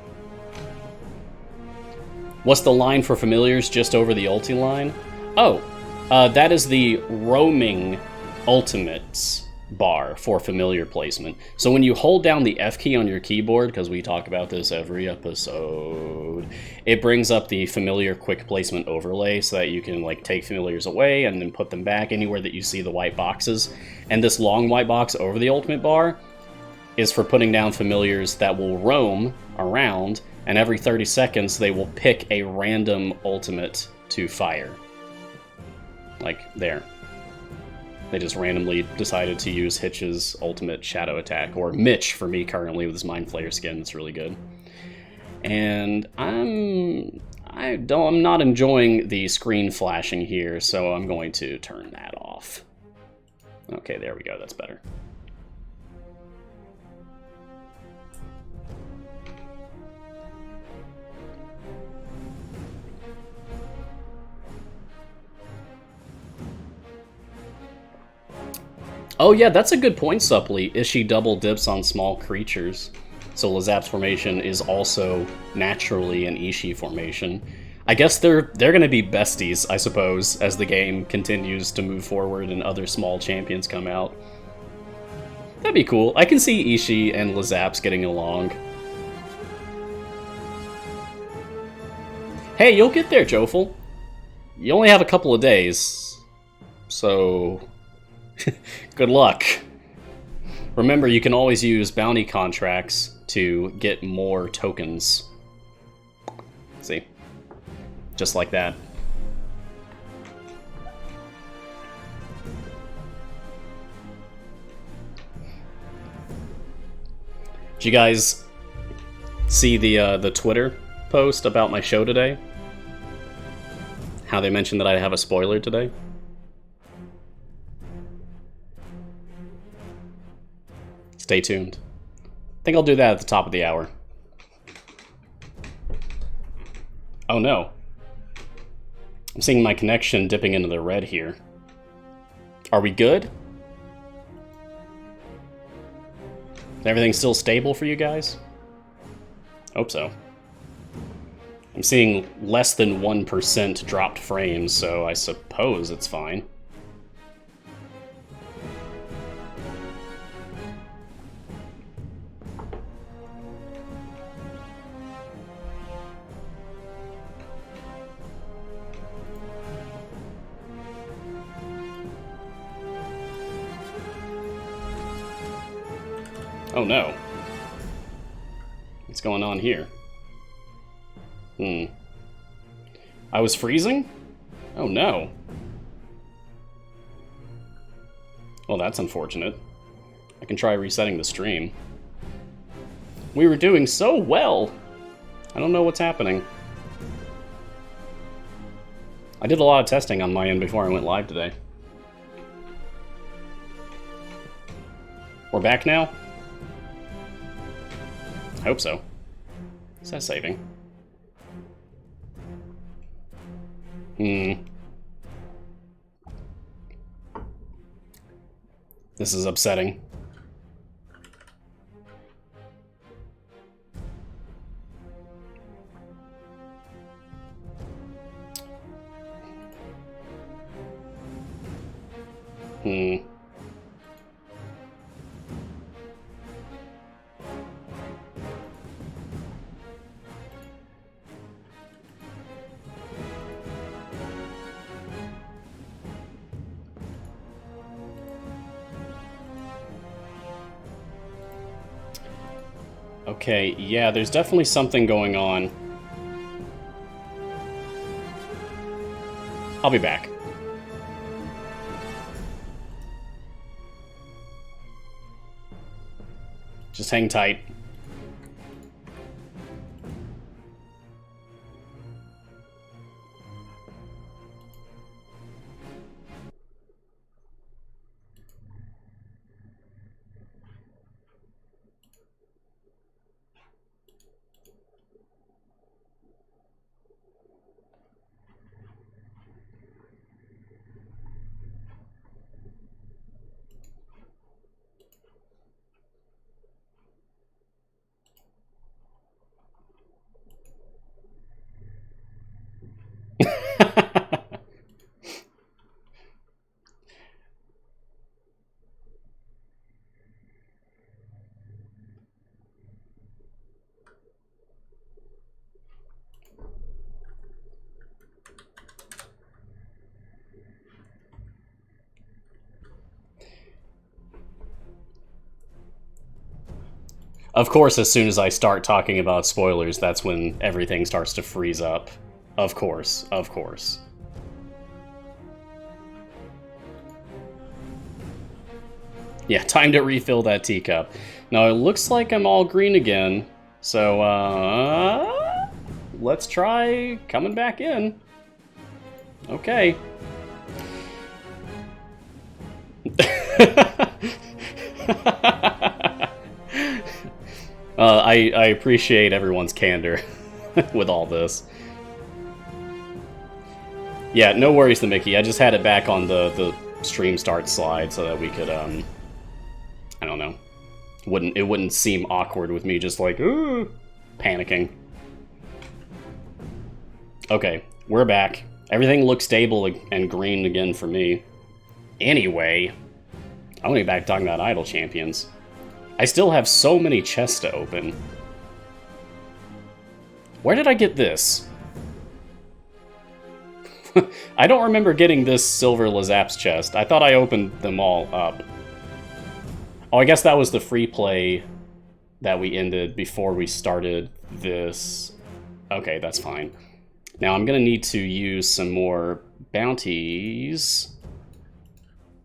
What's the line for familiars just over the ulti line? Oh, that is the roaming ultimates bar for familiar placement. So when you hold down the F key on your keyboard, because we talk about this every episode, it brings up the familiar quick placement overlay so that you can like take familiars away and then put them back anywhere that you see the white boxes. And this long white box over the ultimate bar is for putting down familiars that will roam around, and every 30 seconds they will pick a random ultimate to fire. Like there. They just randomly decided to use Hitch's ultimate shadow attack, or Mitch for me currently with his Mind Flayer skin. It's really good. And I'm not enjoying the screen flashing here, so I'm going to turn that off. Okay, there we go. That's better. Oh yeah, that's a good point, Supply. Is she double dips on small creatures? So Lazaps formation is also naturally an Ishii formation. I guess they're going to be besties, I suppose, as the game continues to move forward and other small champions come out. That'd be cool. I can see Ishii and Lazaps getting along. Hey, you'll get there, Jofel. You only have a couple of days, so good luck. Remember, you can always use bounty contracts to get more tokens. See? Just like that. Did you guys see the Twitter post about my show today? How they mentioned that I have a spoiler today? Stay tuned. I think I'll do that at the top of the hour. Oh no. I'm seeing my connection dipping into the red here. Are we good? Is everything still stable for you guys? Hope so. I'm seeing less than 1% dropped frames, so I suppose it's fine. Oh no. What's going on here? I was freezing? Oh no. Well, that's unfortunate. I can try resetting the stream. We were doing so well! I don't know what's happening. I did a lot of testing on my end before I went live today. We're back now? I hope so. Is that saving? This is upsetting. Okay, yeah, there's definitely something going on. I'll be back. Just hang tight. Of course, as soon as I start talking about spoilers, that's when everything starts to freeze up. Of course, of course. Yeah, time to refill that teacup. Now, it looks like I'm all green again, so, let's try coming back in. Okay. I appreciate everyone's candor with all this. Yeah, no worries, the Mickey. I just had it back on the stream start slide so that we could, I don't know, It wouldn't seem awkward with me just like, ooh, panicking. Okay, we're back. Everything looks stable and green again for me. Anyway, I want to get back to talking about idle champions. I still have so many chests to open. Where did I get this? I don't remember getting this silver Lazaps chest. I thought I opened them all up. Oh, I guess that was the free play that we ended before we started this. Okay, that's fine. Now I'm gonna need to use some more bounties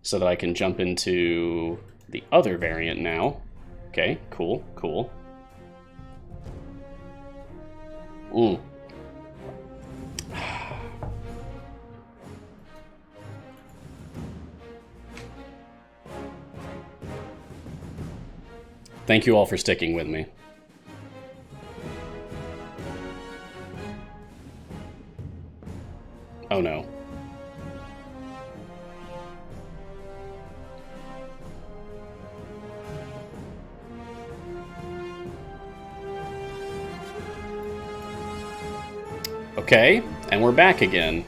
so that I can jump into the other variant now. Okay, cool, cool. Ooh. Thank you all for sticking with me. Oh no. Okay, and we're back again.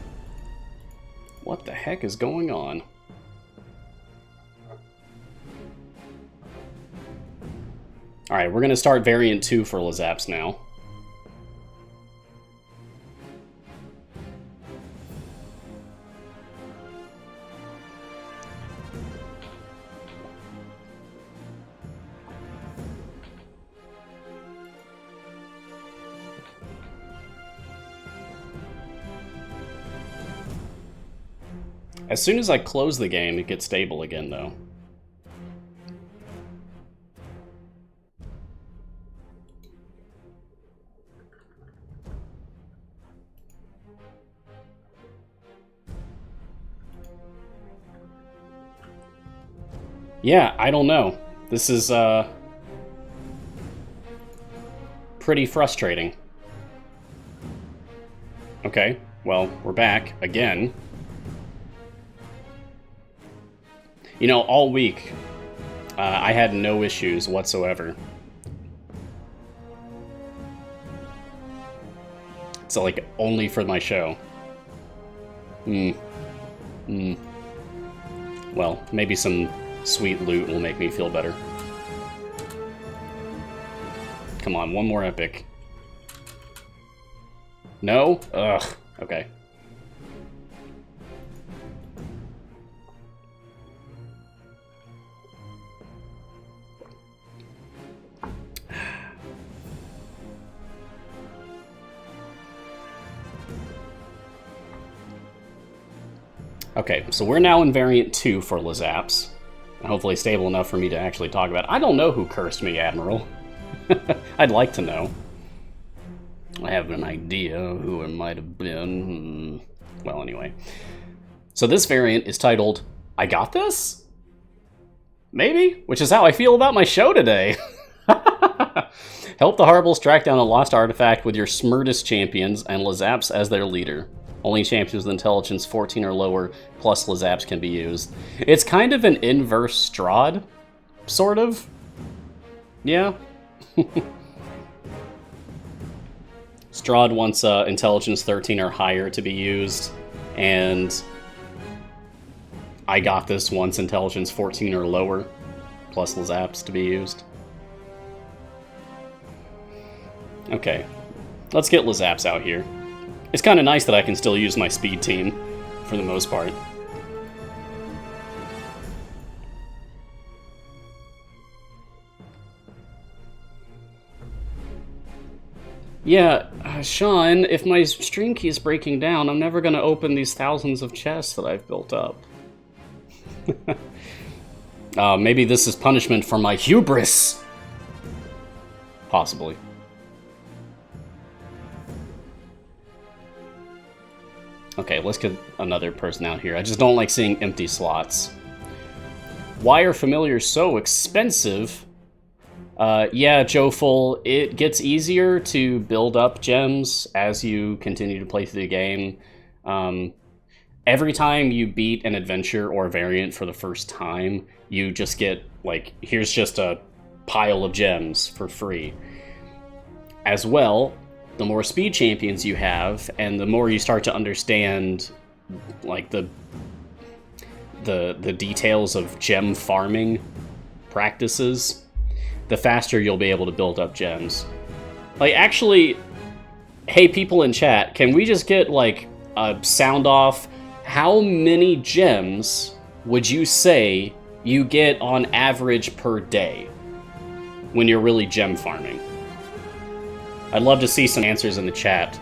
What the heck is going on? Alright, we're gonna start variant 2 for Lazaps now. As soon as I close the game, it gets stable again, though. Yeah, I don't know. This is, pretty frustrating. Okay, well, we're back again. You know, all week, I had no issues whatsoever. So, like, only for my show. Well, maybe some sweet loot will make me feel better. Come on, one more epic. No? Ugh, okay. Okay, so we're now in variant 2 for Lazaps. Hopefully stable enough for me to actually talk about it. I don't know who cursed me, Admiral. I'd like to know. I have an idea who it might have been. Well, anyway. So this variant is titled, I Got This? Maybe? Which is how I feel about my show today. Help the Harbles track down a lost artifact with your Smurtus champions and Lazaps as their leader. Only champions with intelligence 14 or lower, plus Lazaps can be used. It's kind of an inverse Strahd, sort of. Yeah. Strahd wants intelligence 13 or higher to be used, and I Got This once intelligence 14 or lower, plus Lazaps to be used. Okay, let's get Lazaps out here. It's kind of nice that I can still use my speed team, for the most part. Yeah, Sean, if my stream key is breaking down, I'm never going to open these thousands of chests that I've built up. Maybe this is punishment for my hubris. Possibly. Okay, let's get another person out here. I just don't like seeing empty slots. Why are familiars so expensive? Yeah, Joful, it gets easier to build up gems as you continue to play through the game. Every time you beat an adventure or variant for the first time, you just get, like, here's just a pile of gems for free. As well, the more speed champions you have, and the more you start to understand like the details of gem farming practices, the faster you'll be able to build up gems. Like, actually, hey, people in chat, can we just get like a sound off? How many gems would you say you get on average per day when you're really gem farming? I'd love to see some answers in the chat,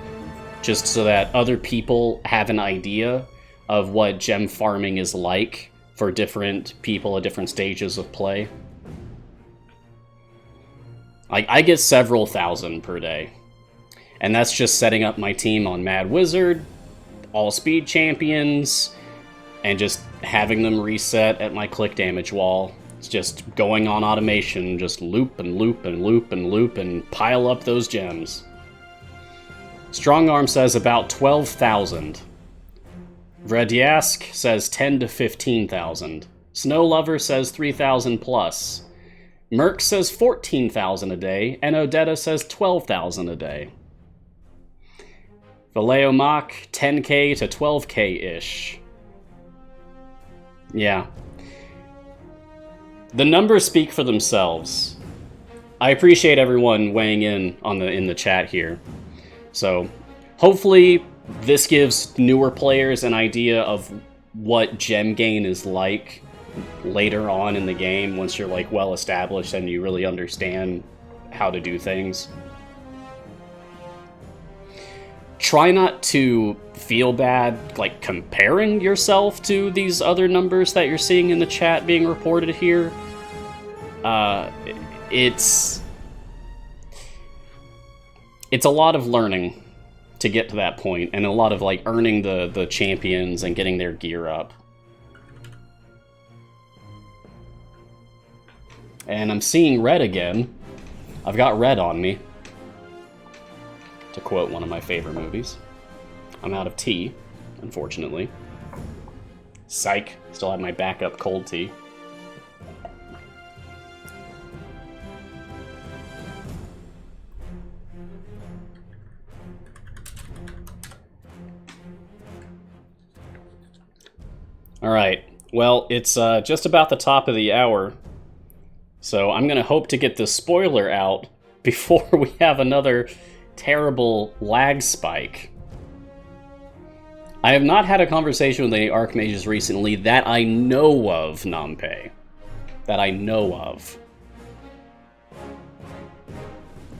just so that other people have an idea of what gem farming is like for different people at different stages of play. I get several thousand per day, and that's just setting up my team on Mad Wizard, all speed champions, and just having them reset at my click damage wall. It's just going on automation, just loop and loop and loop and loop and pile up those gems. Strong Arm says about 12,000. Vredyask says 10 to 15,000. Snow Lover says 3,000 plus. Merc says 14,000 a day, and Odetta says 12,000 a day. Valeo Mach, 10k to 12k-ish. Yeah. The numbers speak for themselves. I appreciate everyone weighing in the chat here. So, hopefully this gives newer players an idea of what gem gain is like later on in the game, once you're like well established and you really understand how to do things. Try not to feel bad like comparing yourself to these other numbers that you're seeing in the chat being reported here. It's a lot of learning to get to that point, and a lot of like earning the champions and getting their gear up. And I'm seeing red again. I've got red on me, to quote one of my favorite movies. I'm out of tea, unfortunately. Psych, still have my backup cold tea. Alright, well, it's just about the top of the hour, so I'm gonna hope to get the spoiler out before we have another terrible lag spike. I have not had a conversation with any Archmages recently that I know of, Nampe. That I know of.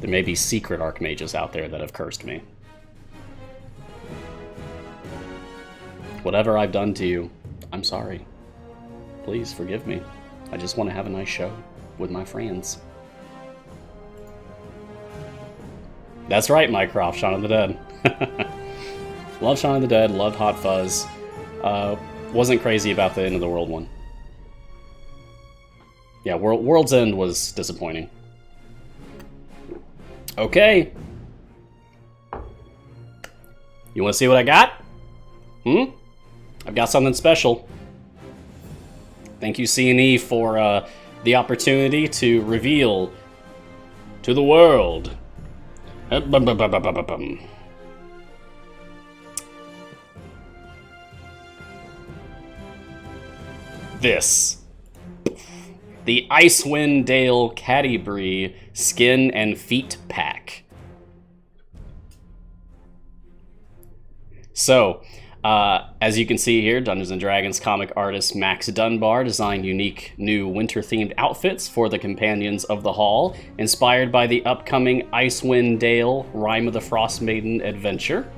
There may be secret Archmages out there that have cursed me. Whatever I've done to you, I'm sorry. Please forgive me. I just want to have a nice show with my friends. That's right, Mycroft, Shaun of the Dead. Love Shaun of the Dead, loved Hot Fuzz. Wasn't crazy about the End of the World one. Yeah, World's End was disappointing. Okay. You want to see what I got? I've got something special. Thank you, C&E, for the opportunity to reveal to the world. This. The Icewind Dale Catti-brie Skin and Feet Pack. So, as you can see here, Dungeons & Dragons comic artist Max Dunbar designed unique new winter-themed outfits for the companions of the Hall, inspired by the upcoming Icewind Dale Rime of the Frost Maiden adventure.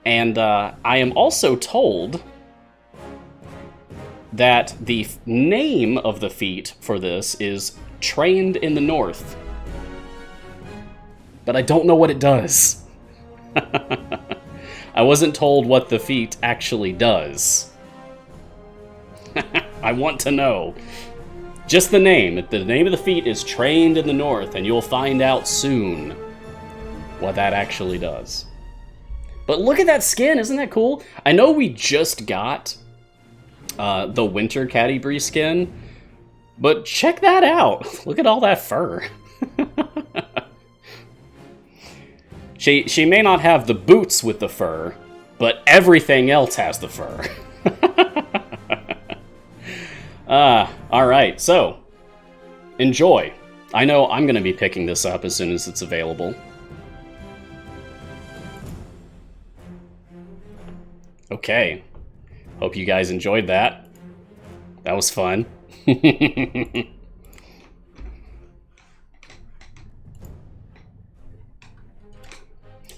And I am also told that the name of the feat for this is Trained in the North. But I don't know what it does. I wasn't told what the feat actually does. I want to know. Just the name. The name of the feat is Trained in the North, and you'll find out soon what that actually does. But look at that skin, isn't that cool? I know we just got the Winter Catti-brie skin, But check that out. Look at all that fur. She may not have the boots with the fur, but everything else has the fur. Alright, so, enjoy. I know I'm going to be picking this up as soon as it's available. Okay. Hope you guys enjoyed that. That was fun.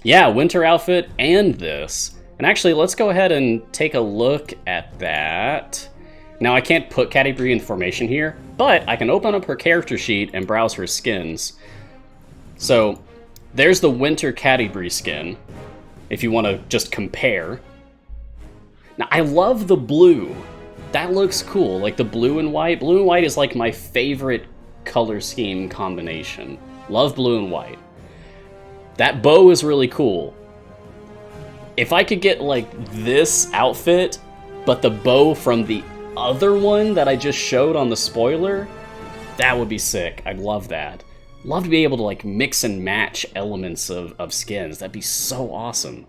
Yeah, winter outfit and this. And actually, let's go ahead and take a look at that. Now, I can't put Cadibri in formation here, but I can open up her character sheet and browse her skins. So, there's the winter Cadibri skin, if you want to just compare. Now, I love the blue. That looks cool, like the blue and white. Blue and white is like my favorite color scheme combination. Love blue and white. That bow is really cool. If I could get like this outfit, but the bow from the other one that I just showed on the spoiler, that would be sick. I'd love that. Love to be able to like mix and match elements of skins. That'd be so awesome.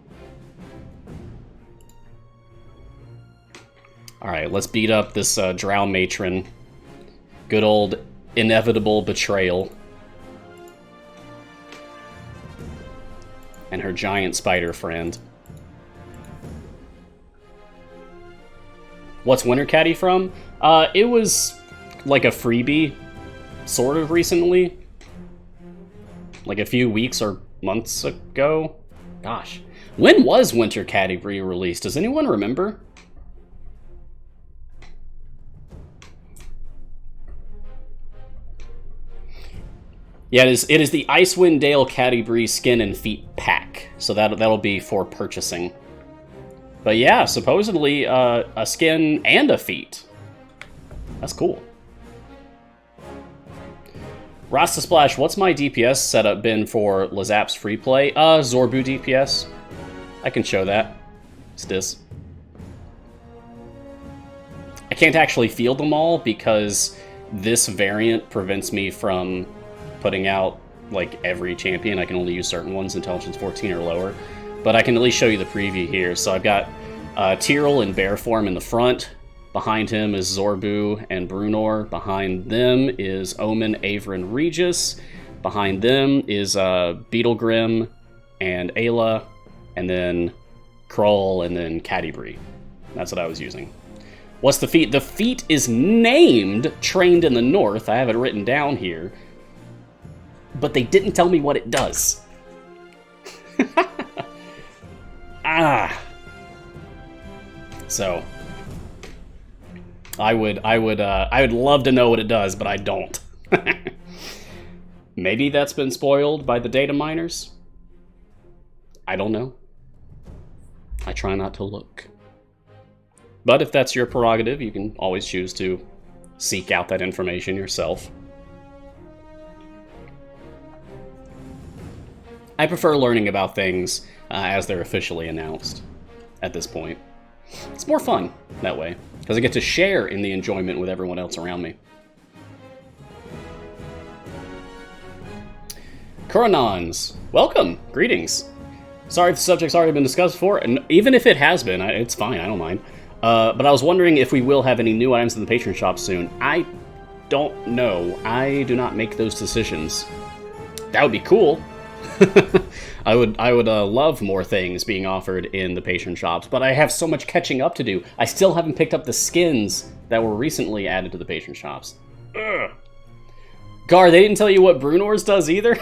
Alright, let's beat up this Drow Matron. Good old inevitable betrayal. And her giant spider friend. What's Winter Caddy from? It was like a freebie, sort of recently. Like a few weeks or months ago. Gosh. When was Winter Caddy re-released? Does anyone remember? Yeah, it is the Icewind Dale Cadibri skin and feet pack, so that'll be for purchasing. But yeah, supposedly a skin and a feet. That's cool. Rasta Splash, what's my DPS setup been for Lazaps free play? Zorbu DPS. I can show that. It's this. I can't actually field them all because this variant prevents me from putting out like every champion. I can only use certain ones, intelligence 14 or lower. But I can at least show you the preview here. So I've got Tyrell in bear form in the front. Behind him is Zorbu and Brunor. Behind them is Omen, Averin, Regis. Behind them is Beetlegrim and Ayla. And then Krull and then Cadibri. That's what I was using. What's the feat? The feat is named Trained in the North. I have it written down here. But they didn't tell me what it does. So I would love to know what it does, but I don't. Maybe that's been spoiled by the data miners. I don't know. I try not to look. But if that's your prerogative, you can always choose to seek out that information yourself. I prefer learning about things as they're officially announced at this point. It's more fun that way, because I get to share in the enjoyment with everyone else around me. Coronons, welcome, greetings. Sorry if the subject's already been discussed before, and even if it has been, it's fine, I don't mind. But I was wondering if we will have any new items in the patron shop soon. I don't know. I do not make those decisions. That would be cool. I would love more things being offered in the patron shops, but I have so much catching up to do. I still haven't picked up the skins that were recently added to the patron shops. Ugh. Gar, they didn't tell you what Brunor's does either?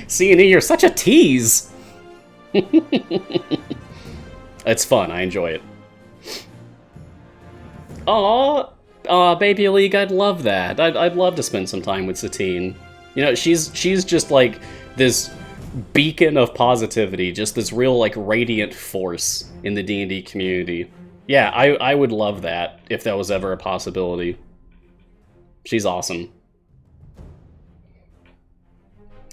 C&E, you're such a tease! It's fun, I enjoy it. Aw, Baby League, I'd love that. I'd love to spend some time with Satine. You know, she's just like this beacon of positivity, just this real like radiant force in the D&D community. Yeah, I would love that if that was ever a possibility. She's awesome.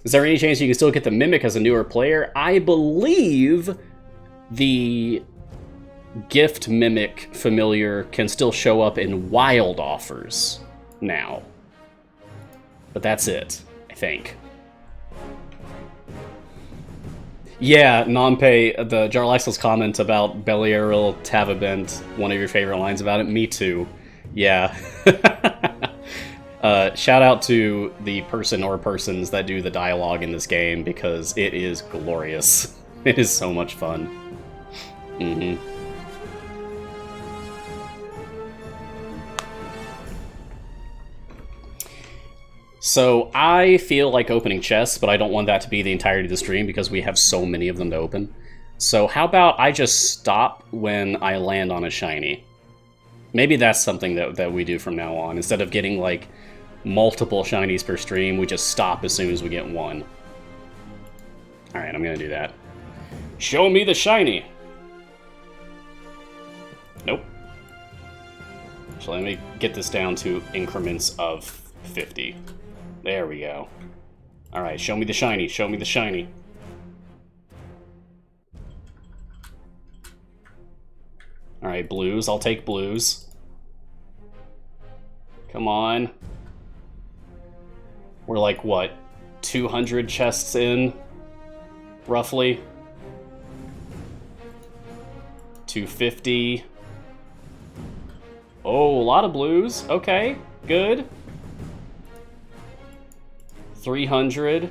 Is there any chance you can still get the Mimic as a newer player? I believe the gift mimic familiar can still show up in wild offers now. But that's it, I think. Yeah, Nampe, the Jarlysel's comment about Beliaril Tavabent, one of your favorite lines about it, me too. Yeah. Shout out to the person or persons that do the dialogue in this game, because it is glorious. It is so much fun. Mm-hmm. So, I feel like opening chests, but I don't want that to be the entirety of the stream because we have so many of them to open. So how about I just stop when I land on a shiny? Maybe that's something that we do from now on. Instead of getting, like, multiple shinies per stream, we just stop as soon as we get one. Alright, I'm gonna do that. Show me the shiny! Nope. So let me get this down to increments of 50. There we go. Alright, show me the shiny, show me the shiny. Alright, blues, I'll take blues. Come on. We're like, what, 200 chests in? Roughly? 250. Oh, a lot of blues. Okay, good. 300.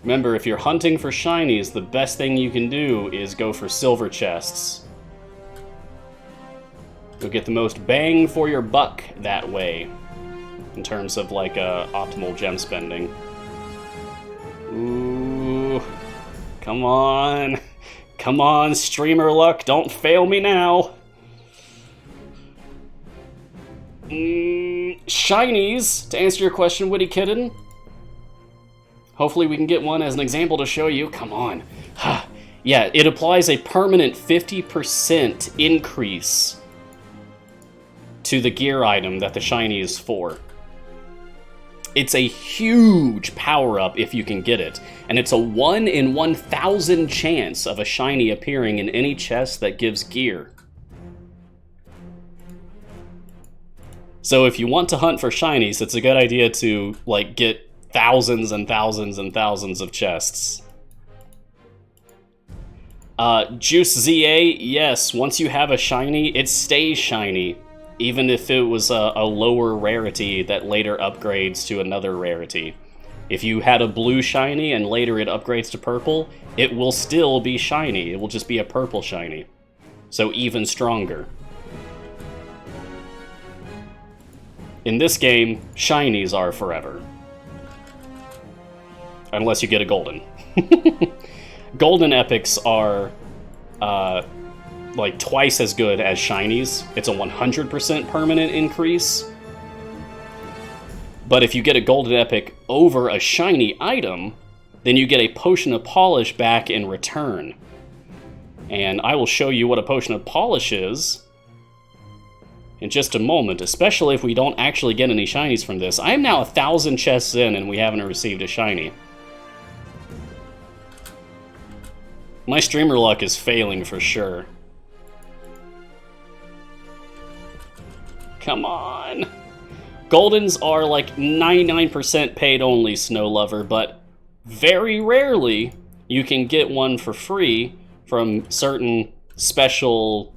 Remember, if you're hunting for shinies, the best thing you can do is go for silver chests. You'll get the most bang for your buck that way, in terms of, like, optimal gem spending. Ooh. Come on. Come on, streamer luck, don't fail me now. Shinies, to answer your question, Witty Kitten. Hopefully we can get one as an example to show you. Come on. Yeah, it applies a permanent 50% increase to the gear item that the shiny is for. It's a huge power-up if you can get it, and it's a 1 in 1,000 chance of a shiny appearing in any chest that gives gear. So if you want to hunt for shinies, it's a good idea to, like, get thousands and thousands and thousands of chests. Juice ZA, yes, once you have a shiny, it stays shiny, even if it was a lower rarity that later upgrades to another rarity. If you had a blue shiny and later it upgrades to purple, it will still be shiny. It will just be a purple shiny. So even stronger. In this game, shinies are forever. Unless you get a golden. Golden epics are, like, twice as good as shinies. It's a 100% permanent increase. But if you get a golden epic over a shiny item, then you get a potion of polish back in return. And I will show you what a potion of polish is in just a moment, especially if we don't actually get any shinies from this. I am now 1,000 chests in and we haven't received a shiny. My streamer luck is failing for sure. Come on. Goldens are like 99% paid only, Snow Lover, but very rarely you can get one for free from certain special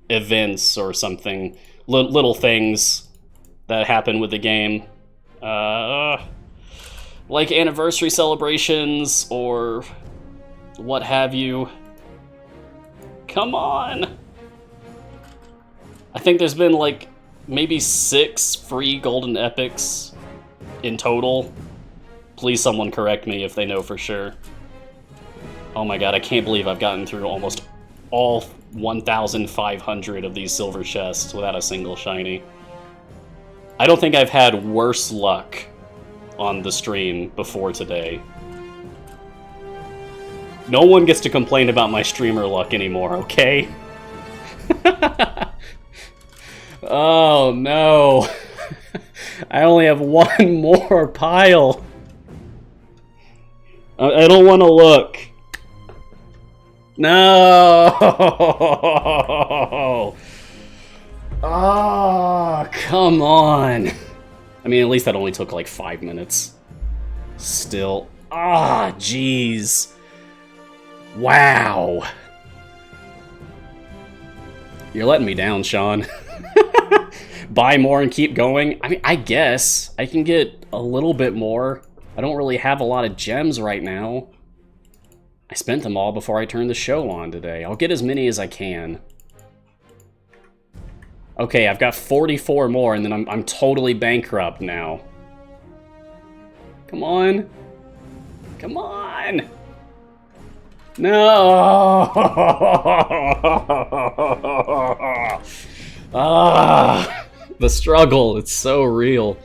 events or something. Little things that happen with the game. Like anniversary celebrations or what have you. Come on! I think there's been like maybe 6 free golden epics in total. Please someone correct me if they know for sure. Oh my god, I can't believe I've gotten through almost all 1,500 of these silver chests without a single shiny. I don't think I've had worse luck on the stream before today. No one gets to complain about my streamer luck anymore, okay? Oh no. I only have one more pile. I don't want to look. No! Oh, come on. I mean, at least that only took like 5 minutes. Still. Ah, jeez. Wow. You're letting me down, Sean. Buy more and keep going. I mean, I guess I can get a little bit more. I don't really have a lot of gems right now. I spent them all before I turned the show on today. I'll get as many as I can. Okay, I've got 44 more, and then I'm totally bankrupt now. Come on. Come on. No. Ah, the struggle. It's so real.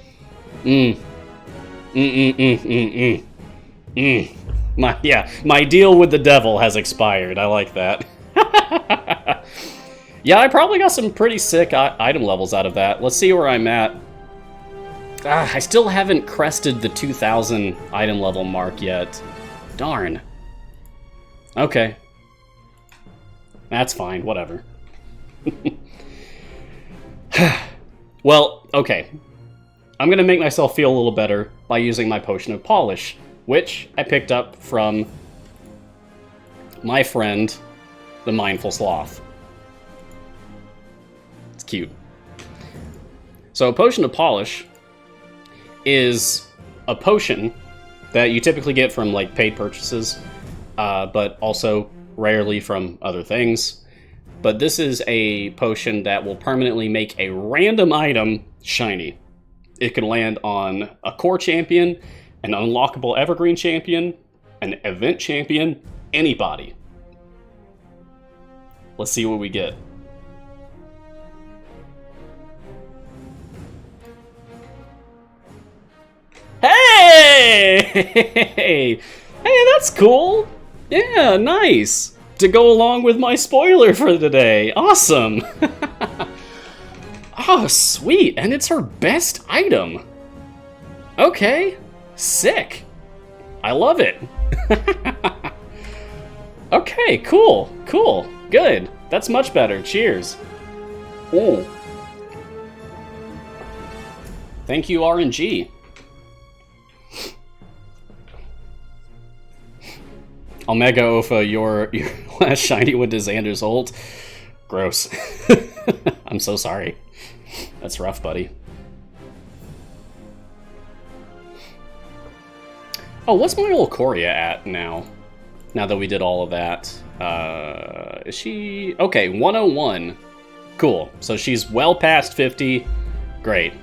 My deal with the devil has expired. I like that. Yeah, I probably got some pretty sick item levels out of that. Let's see where I'm at. I still haven't crested the 2,000 item level mark yet. Darn. Okay. That's fine, whatever. Well, okay. I'm gonna make myself feel a little better by using my Potion of Polish, which I picked up from my friend, the Mindful Sloth. It's cute. So a Potion of Polish is a potion that you typically get from like paid purchases, but also rarely from other things. But this is a potion that will permanently make a random item shiny. It can land on a core champion, an unlockable evergreen champion, an event champion, anybody. Let's see what we get. Hey! Hey, that's cool. Yeah, nice. To go along with my spoiler for today. Awesome. Oh, sweet. And it's her best item. Okay. Sick. I love it. Okay, cool. Cool. Good. That's much better. Cheers. Ooh. Thank you, RNG. Omega Ofa, your last shiny with Xander's ult. Gross. I'm so sorry. That's rough, buddy. Oh, what's my little Coria at now? Now that we did all of that. Is she... Okay, 101. Cool. So she's well past 50. Great.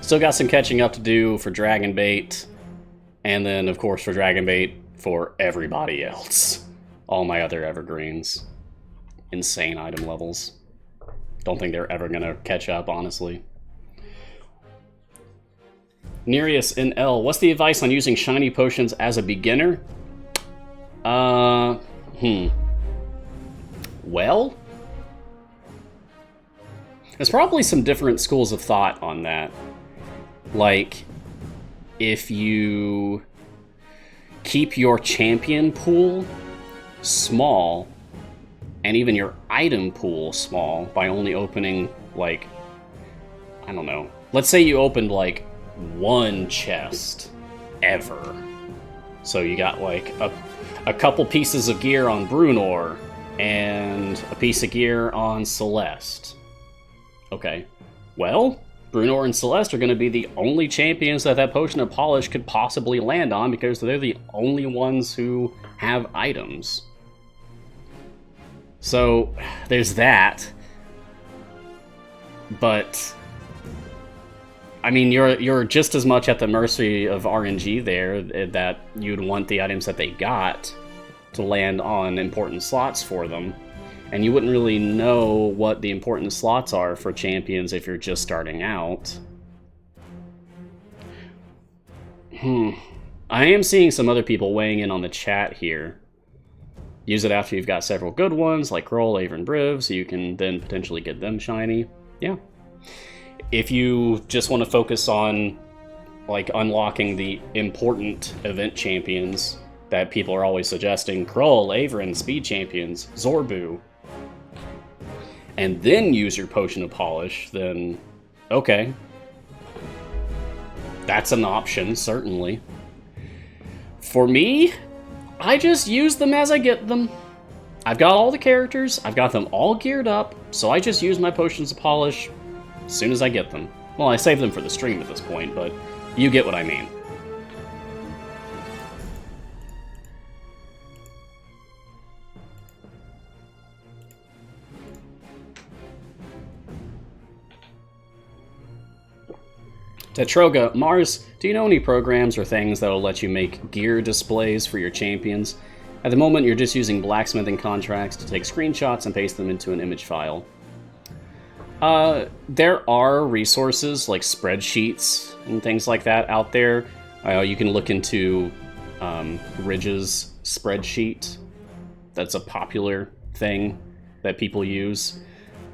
Still got some catching up to do for Dragon Bait. And then, of course, for Dragon Bait, for everybody else. All my other evergreens. Insane item levels. Don't think they're ever gonna catch up, honestly. Nereus NL, what's the advice on using shiny potions as a beginner? Well? There's probably some different schools of thought on that. Like, if you keep your champion pool small, and even your item pool small, by only opening, like, I don't know. Let's say you opened, like, one chest ever. So you got, like, a couple pieces of gear on Brunor, and a piece of gear on Celeste. Okay. Well, Brunor and Celeste are going to be the only champions that Potion of Polish could possibly land on, because they're the only ones who have items. So, there's that. But, I mean, you're just as much at the mercy of RNG there, that you'd want the items that they got to land on important slots for them. And you wouldn't really know what the important slots are for champions if you're just starting out. I am seeing some other people weighing in on the chat here. Use it after you've got several good ones, like Kroll, Avern, Briv, so you can then potentially get them shiny. Yeah. If you just want to focus on, like, unlocking the important event champions, that people are always suggesting, Krull, Averin, Speed Champions, Zorbu, and then use your Potion of Polish, then okay. That's an option, certainly. For me, I just use them as I get them. I've got all the characters, I've got them all geared up, so I just use my Potions of Polish as soon as I get them. Well, I save them for the stream at this point, but you get what I mean. Tetroga, Mars, do you know any programs or things that will let you make gear displays for your champions? At the moment, you're just using blacksmithing contracts to take screenshots and paste them into an image file. There are resources like spreadsheets and things like that out there. You can look into Ridge's spreadsheet. That's a popular thing that people use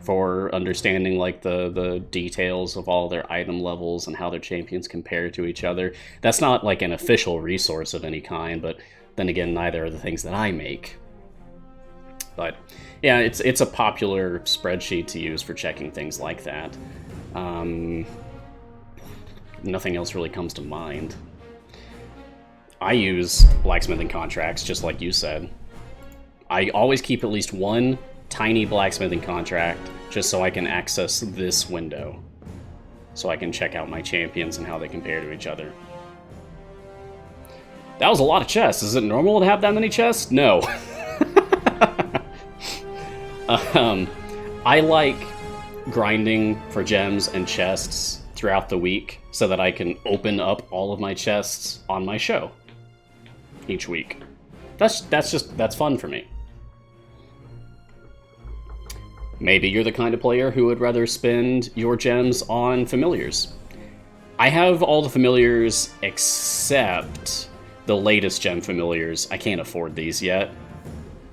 for understanding like the details of all their item levels and how their champions compare to each other. That's not like an official resource of any kind, but then again, neither are the things that I make. But yeah, it's a popular spreadsheet to use for checking things like that. Nothing else really comes to mind. I use blacksmithing contracts, just like you said. I always keep at least one tiny blacksmithing contract just so I can access this window. So I can check out my champions and how they compare to each other. That was a lot of chests. Is it normal to have that many chests? No. I like grinding for gems and chests throughout the week so that I can open up all of my chests on my show each week. That's fun for me. Maybe you're the kind of player who would rather spend your gems on familiars. I have all the familiars except the latest gem familiars. I can't afford these yet.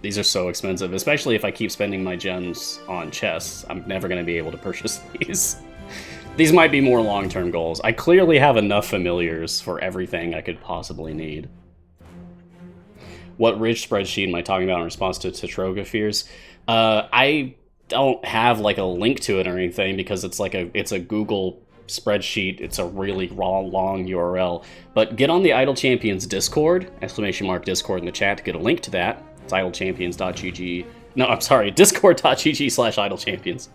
These are so expensive, especially if I keep spending my gems on chests. I'm never going to be able to purchase these. These might be more long-term goals. I clearly have enough familiars for everything I could possibly need. What Ridge spreadsheet am I talking about in response to Tetroga fears? I don't have like a link to it or anything because it's a Google spreadsheet. It's a really long URL. But get on the Idle Champions Discord, !Discord in the chat to get a link to that. It's idlechampions.gg. No, I'm sorry, discord.gg/idlechampions.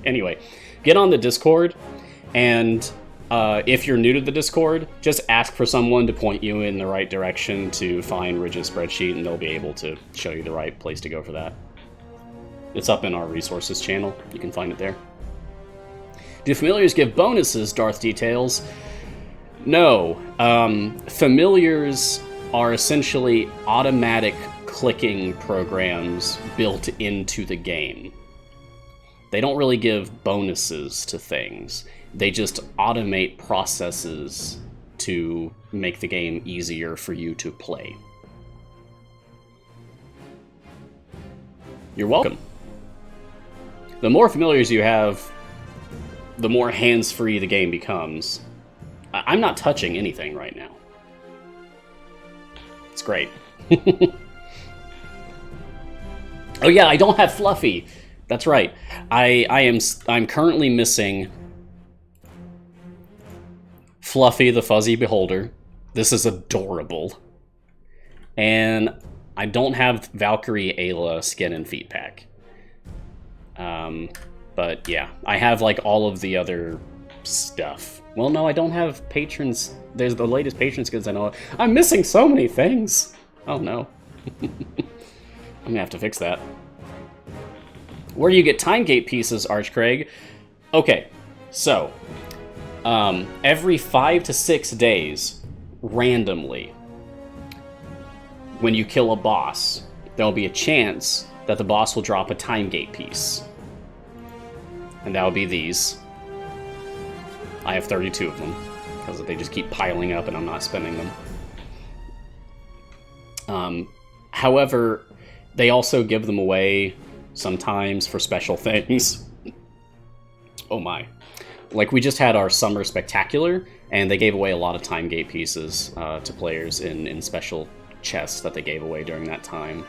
Anyway, get on the Discord, and if you're new to the Discord, just ask for someone to point you in the right direction to find Ridge's spreadsheet, and they'll be able to show you the right place to go for that. It's up in our resources channel. You can find it there. Do familiars give bonuses, Darth details? No. Familiars are essentially automatic clicking programs built into the game. They don't really give bonuses to things. They just automate processes to make the game easier for you to play. You're welcome. The more familiars you have, the more hands-free the game becomes. I'm not touching anything right now. It's great. Oh yeah, I don't have Fluffy. That's right. I'm currently missing Fluffy the Fuzzy Beholder. This is adorable. And I don't have Valkyrie Ayla skin and feet pack. But yeah, I have like all of the other stuff. Well, no, I don't have patrons. There's the latest patron skins I know of. I'm missing so many things. Oh no. I'm gonna have to fix that. Where do you get time gate pieces, Archcraig? Okay, so every 5 to 6 days, randomly, when you kill a boss, there'll be a chance that the boss will drop a time gate piece. And that'll be these. I have 32 of them, because they just keep piling up and I'm not spending them. However, they also give them away sometimes for special things. Oh my. Like, we just had our Summer Spectacular, and they gave away a lot of time gate pieces to players in special chests that they gave away during that time.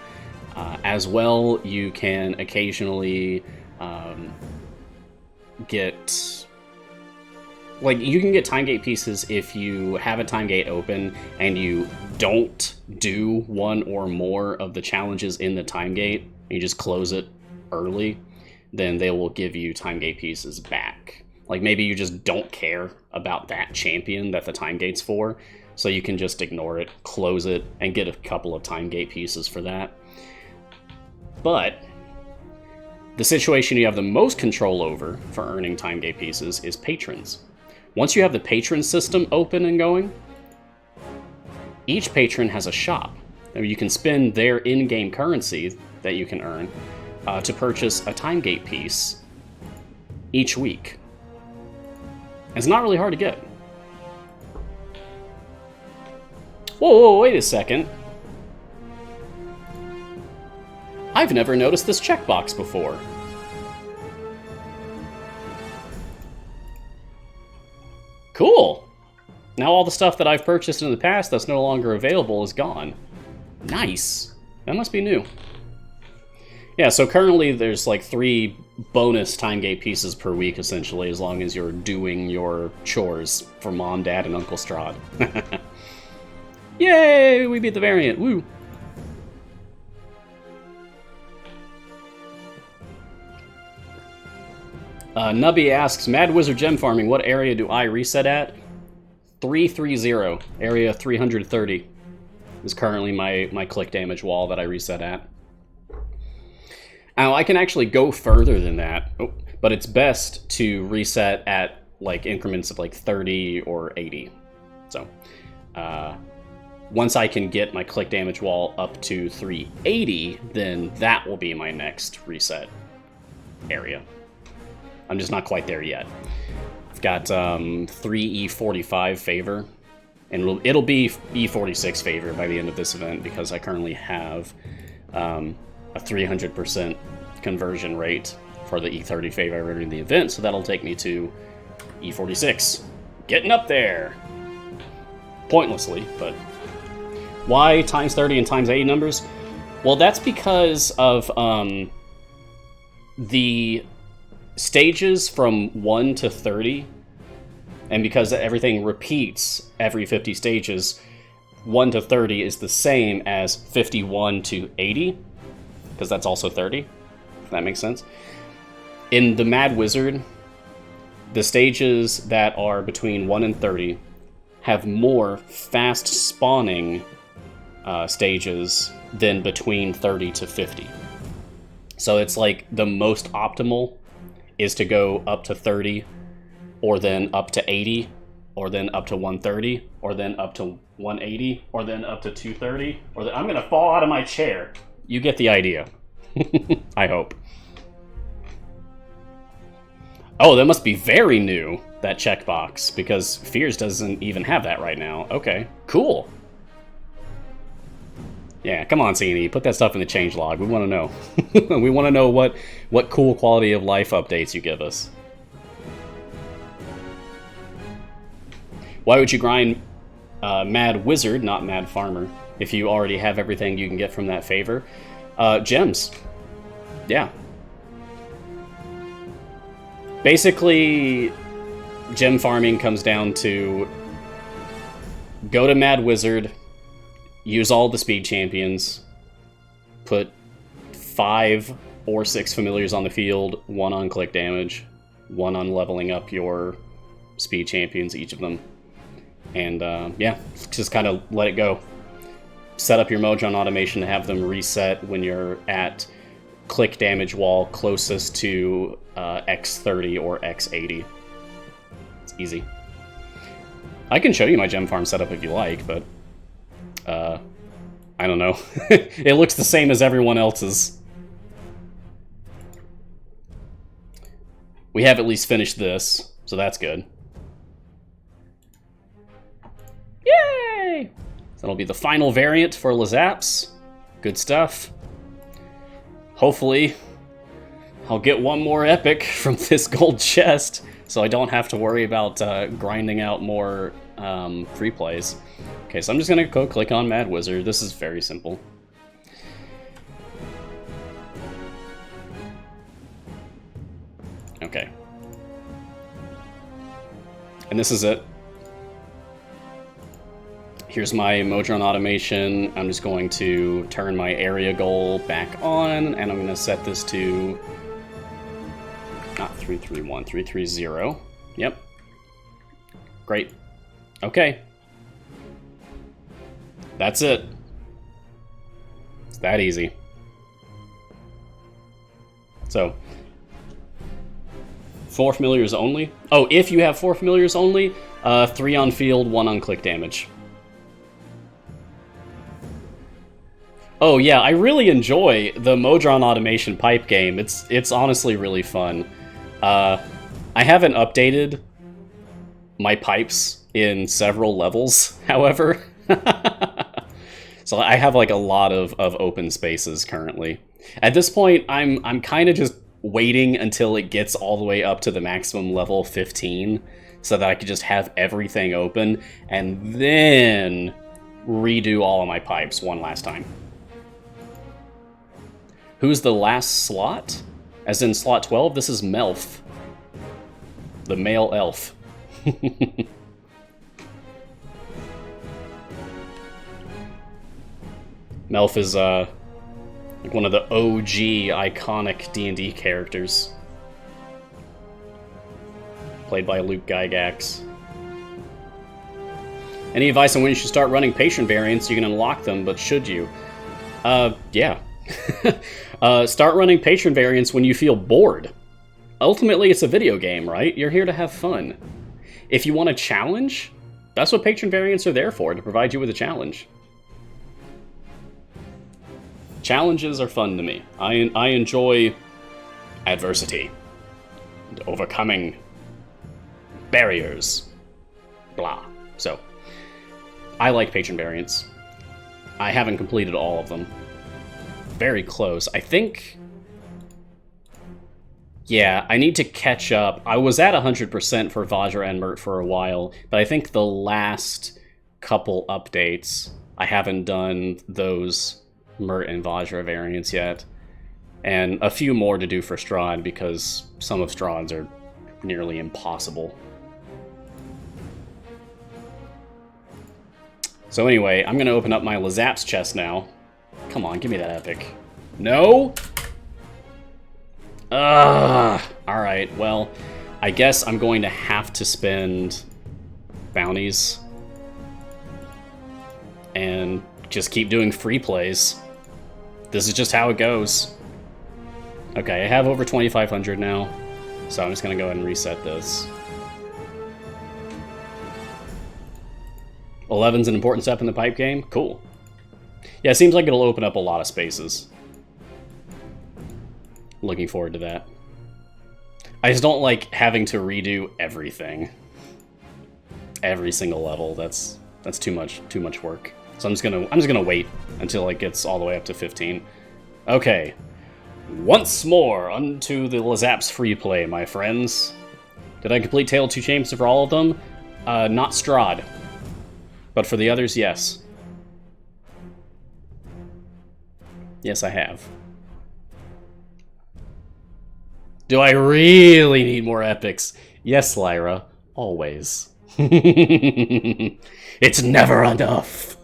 As well, you can occasionally get... Like, you can get time gate pieces if you have a time gate open and you don't do one or more of the challenges in the time gate, you just close it early, then they will give you time gate pieces back. Like, maybe you just don't care about that champion that the time gate's for, so you can just ignore it, close it, and get a couple of time gate pieces for that. But the situation you have the most control over for earning time gate pieces is patrons. Once you have the patron system open and going, each patron has a shop. You can spend their in-game currency that you can earn to purchase a time gate piece each week. It's not really hard to get. Whoa, wait a second. I've never noticed this checkbox before. Cool! Now all the stuff that I've purchased in the past that's no longer available is gone. Nice. That must be new. Yeah, so currently there's like 3 bonus time gate pieces per week, essentially, as long as you're doing your chores for Mom, Dad, and Uncle Strahd. Yay! We beat the variant! Woo! Nubby asks, Mad Wizard Gem Farming, what area do I reset at? 330, area 330 is currently my click damage wall that I reset at. Now, I can actually go further than that, but it's best to reset at like increments of like 30 or 80. So, once I can get my click damage wall up to 380, then that will be my next reset area. I'm just not quite there yet. I've got 3E45 favor, and it'll be E46 favor by the end of this event because I currently have a 300% conversion rate for the E30 favor during the event, so that'll take me to E46. Getting up there! Pointlessly, but... Why times 30 and times 80 numbers? Well, that's because of the stages from 1 to 30, and because everything repeats every 50 stages, 1 to 30 is the same as 51 to 80, because that's also 30, if that makes sense. In the Mad Wizard, the stages that are between 1 and 30 have more fast spawning stages than between 30 to 50. So it's like the most optimal is to go up to 30, or then up to 80, or then up to 130, or then up to 180, or then up to 230, or then... I'm gonna fall out of my chair. You get the idea. I hope. Oh, that must be very new, that checkbox, because Fears doesn't even have that right now. Okay, cool. Yeah, come on, C&E, put that stuff in the changelog. We want to know. We want to know what cool quality of life updates you give us. Why would you grind Mad Wizard, not Mad Farmer, if you already have everything you can get from that favor? Gems. Yeah. Basically, gem farming comes down to go to Mad Wizard, use all the speed champions, put 5 or 6 familiars on the field, 1 on click damage, 1 on leveling up your speed champions, each of them. And yeah, just kind of let it go. Set up your Mojang automation to have them reset when you're at click damage wall closest to X30 or X80. It's easy. I can show you my gem farm setup if you like, but I don't know. It looks the same as everyone else's. We have at least finished this, so that's good. Yay! So that'll be the final variant for Lazaps. Good stuff. Hopefully, I'll get one more epic from this gold chest. so I don't have to worry about grinding out more free plays. Okay, so I'm just gonna go click on Mad Wizard. This is very simple. Okay. And this is it. Here's my Modron automation. I'm just going to turn my area goal back on, and I'm going to set this to not 331, 330. Yep. Great. Okay. That's it. It's that easy. So, 4 familiars only. Oh, if you have 4 familiars only, 3 on field, 1 on click damage. Oh yeah, I really enjoy the Modron automation pipe game. It's honestly really fun. I haven't updated my pipes in several levels, however. So I have like a lot of open spaces currently. At this point, I'm kind of just waiting until it gets all the way up to the maximum level 15 so that I could just have everything open and then redo all of my pipes one last time. Who's the last slot? As in slot 12? This is Melf. The male elf. Melf is like one of the OG iconic D&D characters. Played by Luke Gygax. Any advice on when you should start running patron variants? You can unlock them, but should you? Yeah. Start running patron variants when you feel bored. Ultimately, it's a video game, right? You're here to have fun. If you want a challenge, that's what patron variants are there for, to provide you with a challenge. Challenges are fun to me. I enjoy adversity and overcoming barriers. Blah. So, I like patron variants. I haven't completed all of them. Very close. I think... Yeah, I need to catch up. I was at 100% for Vajra and Mert for a while, but I think the last couple updates, I haven't done those Mert and Vajra variants yet. And a few more to do for Strahd, because some of Strahd's are nearly impossible. So anyway, I'm going to open up my Lazaps chest now. Come on, give me that epic. No? Alright, well, I guess I'm going to have to spend bounties and just keep doing free plays. This is just how it goes. Okay, I have over 2,500 now, so I'm just going to go ahead and reset this. 11's an important step in the pipe game? Cool. Yeah, it seems like it'll open up a lot of spaces. Looking forward to that. I just don't like having to redo everything. Every single level. That's too much work. So I'm just gonna wait until it gets all the way up to 15. Okay. Once more unto the Lazaps free play, my friends. Did I complete Tale of Two Champions for all of them? Not Strahd. But for the others, yes. Yes, I have. Do I really need more epics? Yes, Lyra. Always. It's never enough.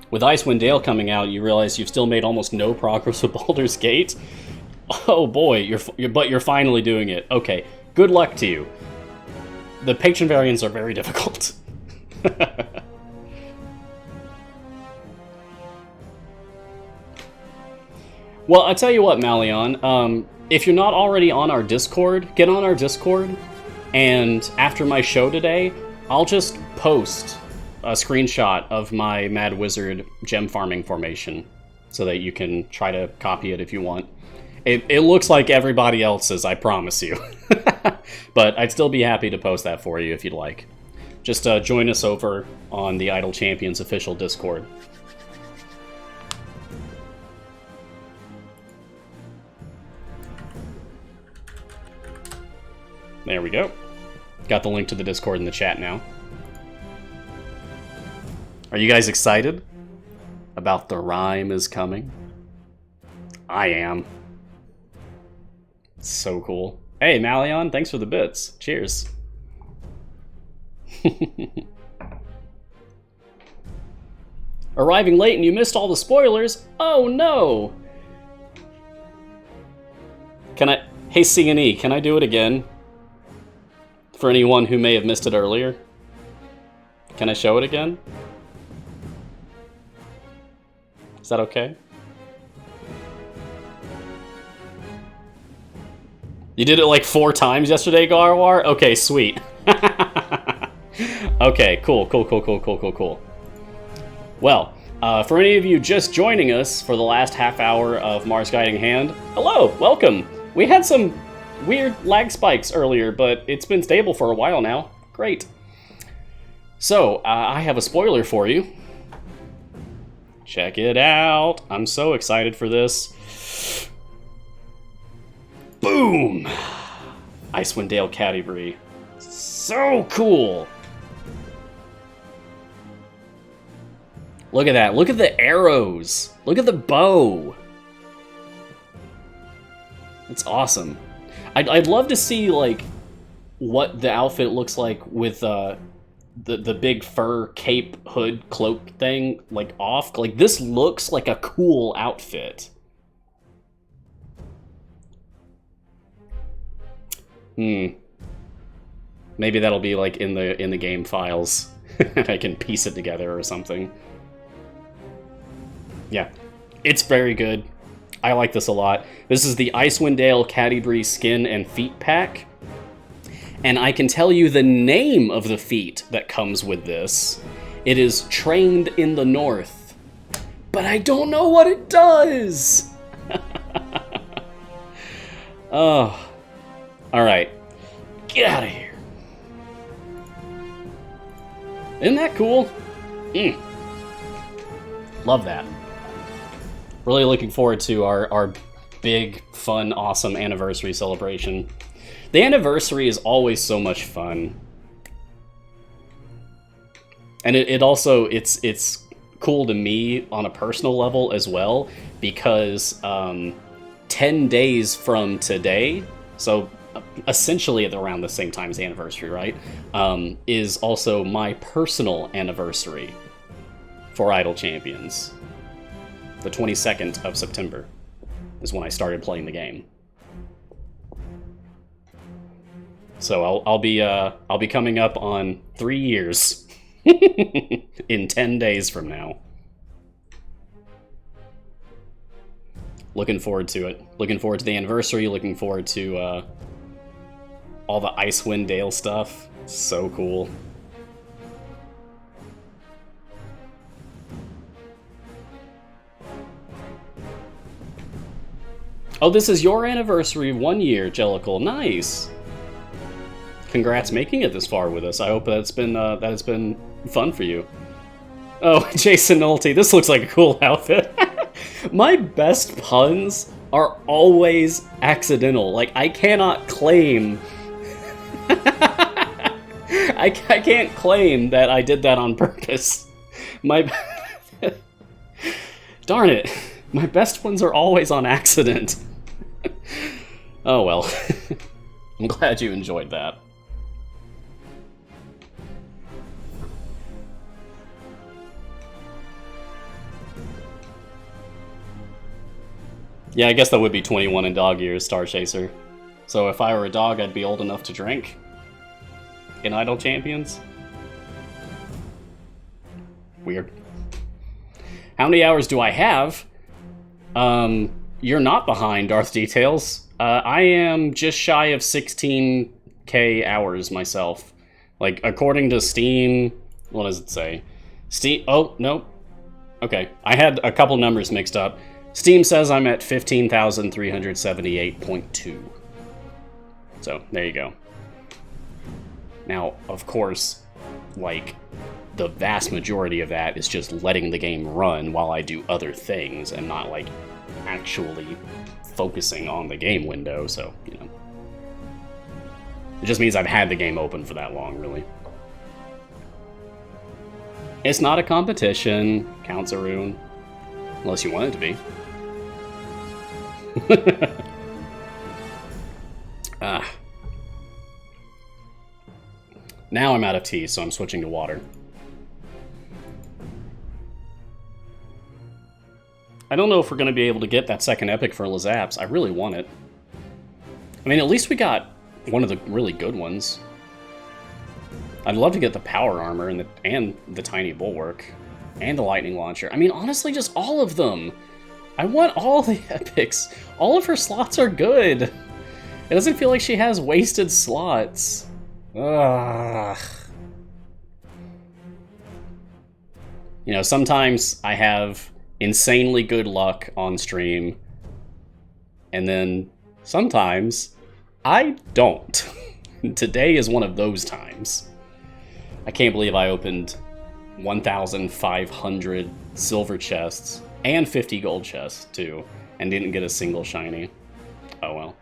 With Icewind Dale coming out, you realize you've still made almost no progress with Baldur's Gate? Oh boy, but you're finally doing it. Okay, good luck to you. The patron variants are very difficult. Well, I tell you what, Malion, if you're not already on our Discord, get on our Discord, and after my show today, I'll just post a screenshot of my Mad Wizard gem farming formation so that you can try to copy it if you want. It looks like everybody else's, I promise you. But I'd still be happy to post that for you if you'd like. Just join us over on the Idle Champions official Discord. There we go. Got the link to the Discord in the chat now. Are you guys excited about the rhyme is coming? I am. So cool. Hey, Malion, thanks for the bits. Cheers. Arriving late and you missed all the spoilers? Oh no! Can I... Hey, C&E, can I do it again? For anyone who may have missed it earlier? Can I show it again? Is that okay? You did it like 4 times yesterday, Garwar? Okay, sweet. Okay, cool. Well, for any of you just joining us for the last half hour of Mars Guiding Hand, hello, welcome. We had some weird lag spikes earlier, but it's been stable for a while now. Great. So, I have a spoiler for you. Check it out. I'm so excited for this. Boom! Icewind Dale Cadibri. So cool! Look at that. Look at the arrows. Look at the bow. It's awesome. I'd love to see, like, what the outfit looks like with the big fur cape hood cloak thing, like, off. Like, this looks like a cool outfit. Maybe that'll be, like, in the game files. I can piece it together or something. Yeah, it's very good. I like this a lot. This is the Icewind Dale Cadibri skin and feet pack. And I can tell you the name of the feat that comes with this. It is Trained in the North. But I don't know what it does! Oh. Alright. Get out of here. Isn't that cool? Love that. Really looking forward to our big, fun, awesome anniversary celebration. The anniversary is always so much fun. And it also, it's cool to me on a personal level as well, because 10 days from today, so essentially at around the same time as the anniversary, right, is also my personal anniversary for Idle Champions. The 22nd of September is when I started playing the game. So I'll be coming up on 3 years in 10 days from now. Looking forward to it. Looking forward to the anniversary. Looking forward to all the Icewind Dale stuff. So cool. Oh, this is your anniversary, 1 year, Jellicle. Nice. Congrats making it this far with us. I hope that it's been fun for you. Oh, Jason Nolte, this looks like a cool outfit. My best puns are always accidental. Like, I cannot claim... I can't claim that I did that on purpose. Darn it. My best ones are always on accident. Oh well. I'm glad you enjoyed that. Yeah, I guess that would be 21 in dog years, Star Chaser. So if I were a dog, I'd be old enough to drink in Idle Champions. Weird. How many hours do I have? You're not behind, Darth Details. I am just shy of 16k hours myself. Like, according to Steam, what does it say? Steam, oh, no. Okay, I had a couple numbers mixed up. Steam says I'm at 15,378.2. So, there you go. Now, of course, like, the vast majority of that is just letting the game run while I do other things and not, like, actually focusing on the game window, so, you know. It just means I've had the game open for that long, really. It's not a competition, counts a rune. Unless you want it to be. Now I'm out of tea, so I'm switching to water. I don't know if we're going to be able to get that second epic for Lazaps. I really want it. I mean, at least we got one of the really good ones. I'd love to get the power armor and the tiny bulwark and the lightning launcher. I mean, honestly, just all of them. I want all the epics. All of her slots are good. It doesn't feel like she has wasted slots. Ugh. You know, sometimes I have insanely good luck on stream, and then sometimes I don't. Today is one of those times. I can't believe I opened 1,500 silver chests and 50 gold chests, too, and didn't get a single shiny. Oh well.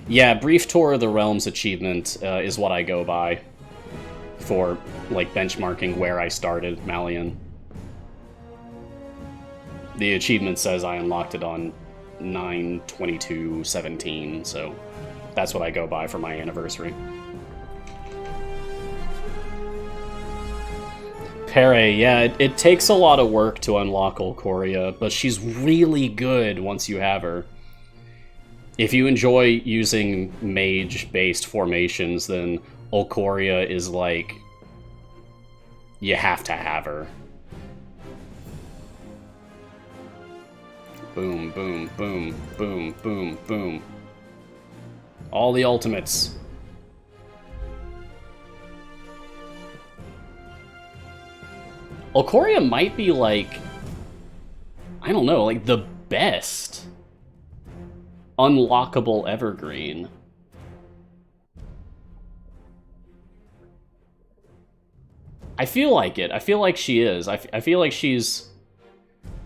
Yeah, Brief Tour of the Realms achievement is what I go by for, like, benchmarking where I started Malian. The achievement says I unlocked it on 9/22/17, so that's what I go by for my anniversary. Pere, yeah, it takes a lot of work to unlock Olcoria, but she's really good once you have her. If you enjoy using mage-based formations, then Olcoria is like, you have to have her. Boom, boom, boom, boom, boom, boom. All the ultimates. Olcoria might be like, I don't know, like the best unlockable evergreen. I feel like it. I feel like she is. I feel like she's...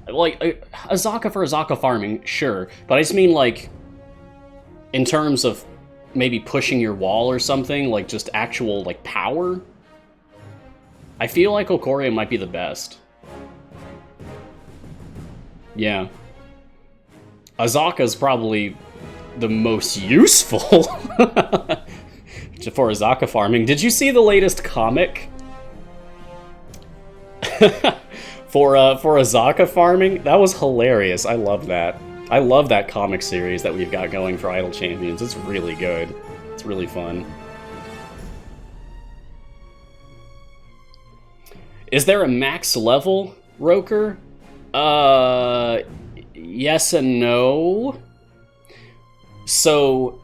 Like, Azaka for Azaka farming, sure. But I just mean, like, in terms of maybe pushing your wall or something, like, just actual, like, power. I feel like Olcoria might be the best. Yeah. Azaka's probably the most useful for Azaka farming. Did you see the latest comic? For Azaka farming? That was hilarious. I love that. I love that comic series that we've got going for Idle Champions. It's really good. It's really fun. Is there a max level, Roker? Yes and no. So,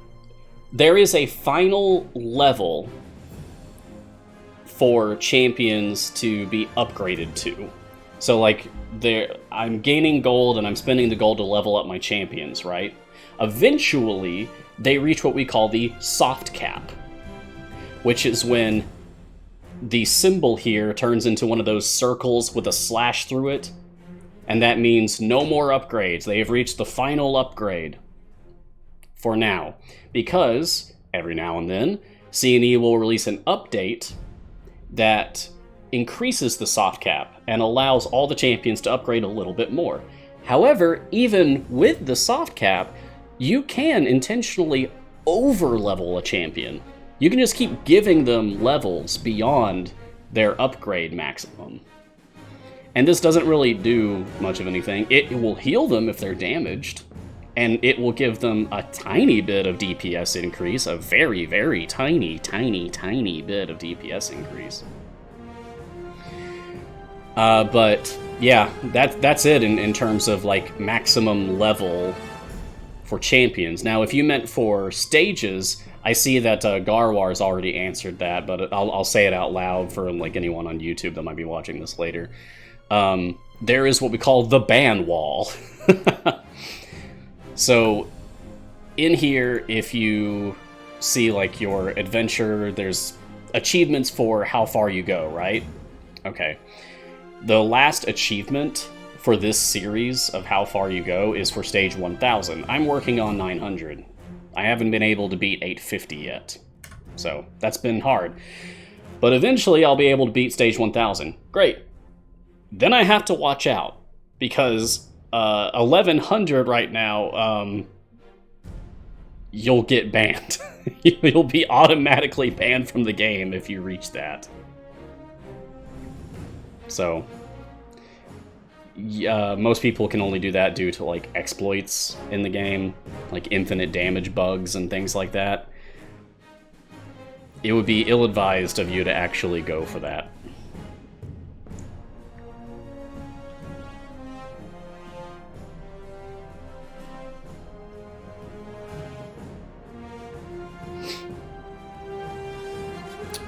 there is a final level for champions to be upgraded to. So, like, I'm gaining gold and I'm spending the gold to level up my champions, right? Eventually, they reach what we call the soft cap, which is when the symbol here turns into one of those circles with a slash through it, and that means no more upgrades. They have reached the final upgrade for now, because every now and then, C&E will release an update that increases the soft cap and allows all the champions to upgrade a little bit more. However, even with the soft cap, you can intentionally over-level a champion. You can just keep giving them levels beyond their upgrade maximum. And this doesn't really do much of anything. It will heal them if they're damaged, and it will give them a tiny bit of DPS increase, a very, very tiny, tiny, tiny bit of DPS increase. But yeah, that's it in terms of like maximum level for champions. Now, if you meant for stages, I see that Garwar's already answered that, but I'll say it out loud for like anyone on YouTube that might be watching this later. There is what we call the ban wall. So in here, if you see like your adventure, there's achievements for how far you go, right? Okay. The last achievement for this series of how far you go is for stage 1000. I'm working on 900. I haven't been able to beat 850 yet. So that's been hard. But eventually I'll be able to beat stage 1000. Great. Then I have to watch out, because 1100 right now, you'll get banned. You'll be automatically banned from the game if you reach that. So, most people can only do that due to like exploits in the game, like infinite damage bugs and things like that. It would be ill-advised of you to actually go for that.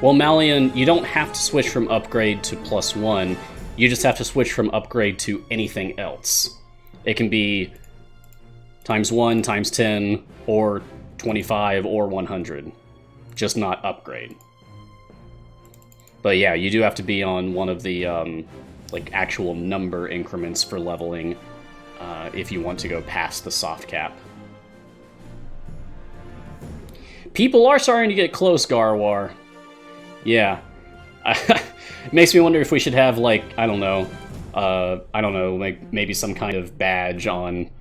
Well, Malian, you don't have to switch from upgrade to +1. You just have to switch from upgrade to anything else. It can be ×1, ×10, or 25, or 100. Just not upgrade. But yeah, you do have to be on one of the like actual number increments for leveling if you want to go past the soft cap. People are starting to get close, Garwar. Yeah. It makes me wonder if we should have, like, I don't know, like maybe some kind of badge on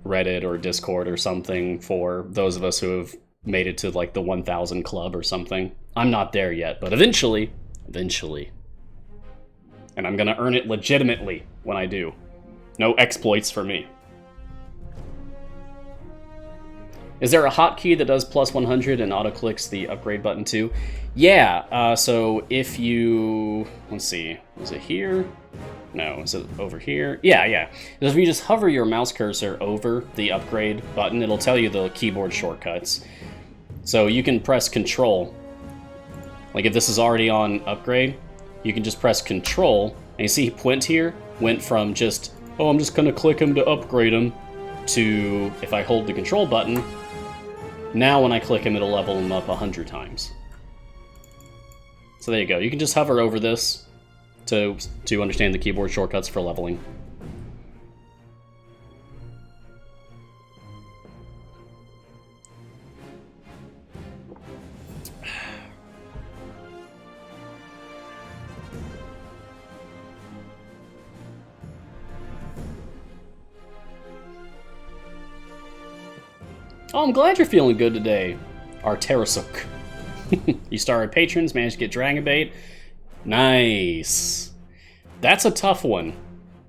Reddit or Discord or something for those of us who have made it to, like, the 1000 club or something. I'm not there yet, but eventually. And I'm gonna earn it legitimately when I do. No exploits for me. Is there a hotkey that does +100 and auto-clicks the upgrade button too? Yeah, so if you... Let's see, is it here? No, is it over here? Yeah. If you just hover your mouse cursor over the upgrade button, it'll tell you the keyboard shortcuts. So you can press Control. Like if this is already on upgrade, you can just press Control, and you see Puent here went from just, oh, I'm just gonna click him to upgrade him, to, if I hold the Control button, now when I click him, it'll level him up 100 times. So there you go. You can just hover over this to understand the keyboard shortcuts for leveling. Oh, I'm glad you're feeling good today, Arterasuk. You started patrons, managed to get Dragon Bait. Nice. That's a tough one.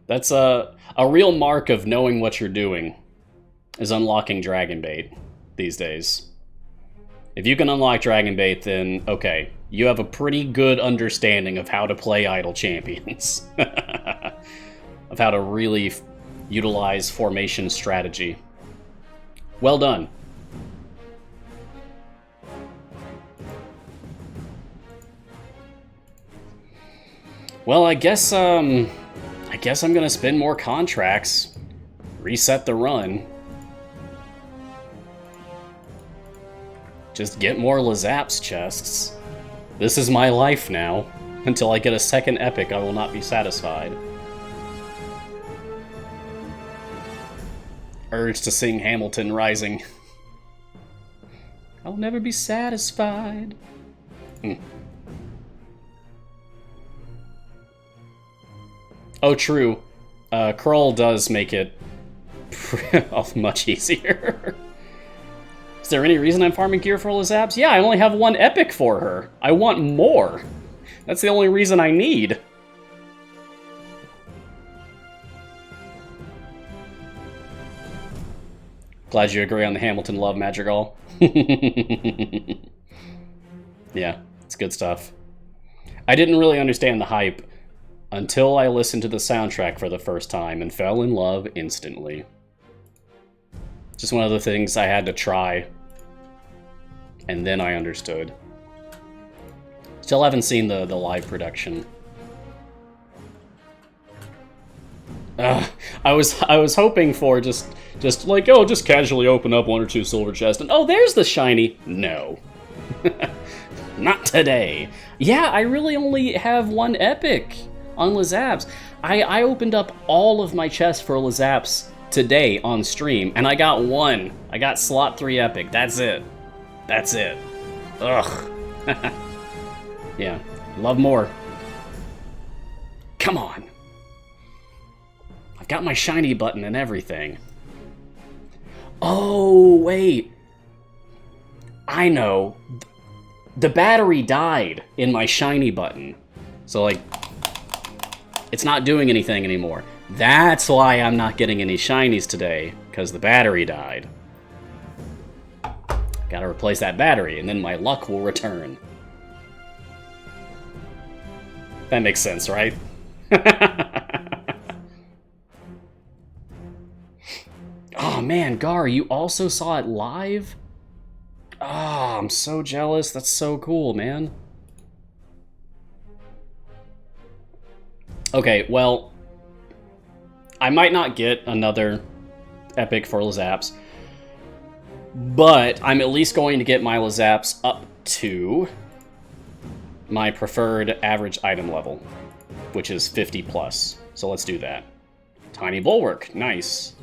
That's a real mark of knowing what you're doing, is unlocking Dragon Bait these days. If you can unlock Dragon Bait, then okay, you have a pretty good understanding of how to play Idle Champions. Of how to really utilize formation strategy. Well done. Well, I guess I'm gonna spend more contracts, reset the run. Just get more Lazaps chests. This is my life now. Until I get a second epic, I will not be satisfied. Urge to sing Hamilton Rising. I'll never be satisfied. Oh, true. Krull does make it much easier. Is there any reason I'm farming gear for Lazaps? Yeah, I only have one epic for her. I want more. That's the only reason I need. Glad you agree on the Hamilton Love Madrigal. Yeah, it's good stuff. I didn't really understand the hype until I listened to the soundtrack for the first time and fell in love instantly. Just one of the things I had to try, and then I understood. Still haven't seen the live production. I was hoping for just like, oh, just casually open up 1 or 2 silver chests and oh, there's the shiny. No. Not today. Yeah, I really only have 1 epic on Lazaps. I opened up all of my chests for Lazaps today on stream, and I got one. I got slot 3 epic. That's it. That's it. Ugh. Yeah, love more. Come on. I've got my shiny button and everything. Oh, wait. I know. The battery died in my shiny button. So, like, it's not doing anything anymore. That's why I'm not getting any shinies today, because the battery died. Gotta replace that battery, and then my luck will return. That makes sense, right? Oh man, Gar, you also saw it live? Oh, I'm so jealous. That's so cool, man. Okay, well, I might not get another epic for Lazaps, but I'm at least going to get my Lazaps up to my preferred average item level, which is 50 plus. So let's do that. Tiny Bulwark, nice.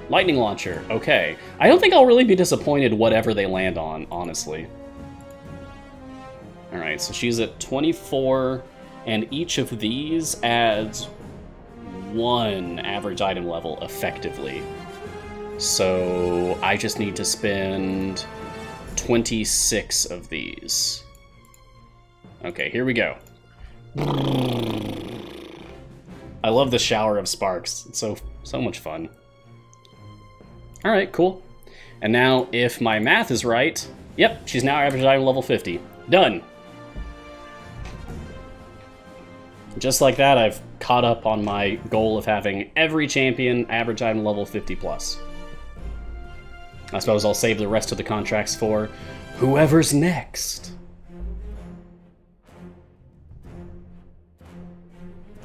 Lightning Launcher, okay. I don't think I'll really be disappointed whatever they land on, honestly. Alright, so she's at 24, and each of these adds 1 average item level effectively. So I just need to spend 26 of these. Okay, here we go. I love the shower of sparks. It's so much fun. All right, cool. And now, if my math is right, yep, she's now average item level 50. Done. Just like that, I've caught up on my goal of having every champion average item level 50 plus. I suppose I'll save the rest of the contracts for whoever's next.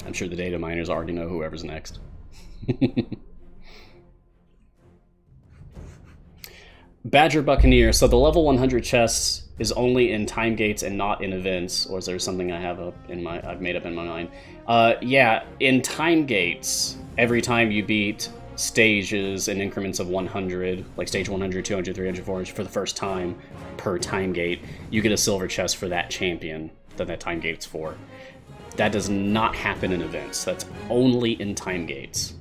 I'm sure the data miners already know whoever's next. Badger Buccaneer. So the level 100 chests is only in time gates and not in events, or is there something I have I've made up in my mind? Yeah, in time gates, every time you beat stages in increments of 100, like stage 100, 200, 300, 400 for the first time per time gate, you get a silver chest for that champion that time gate's for. That does not happen in events. That's only in time gates.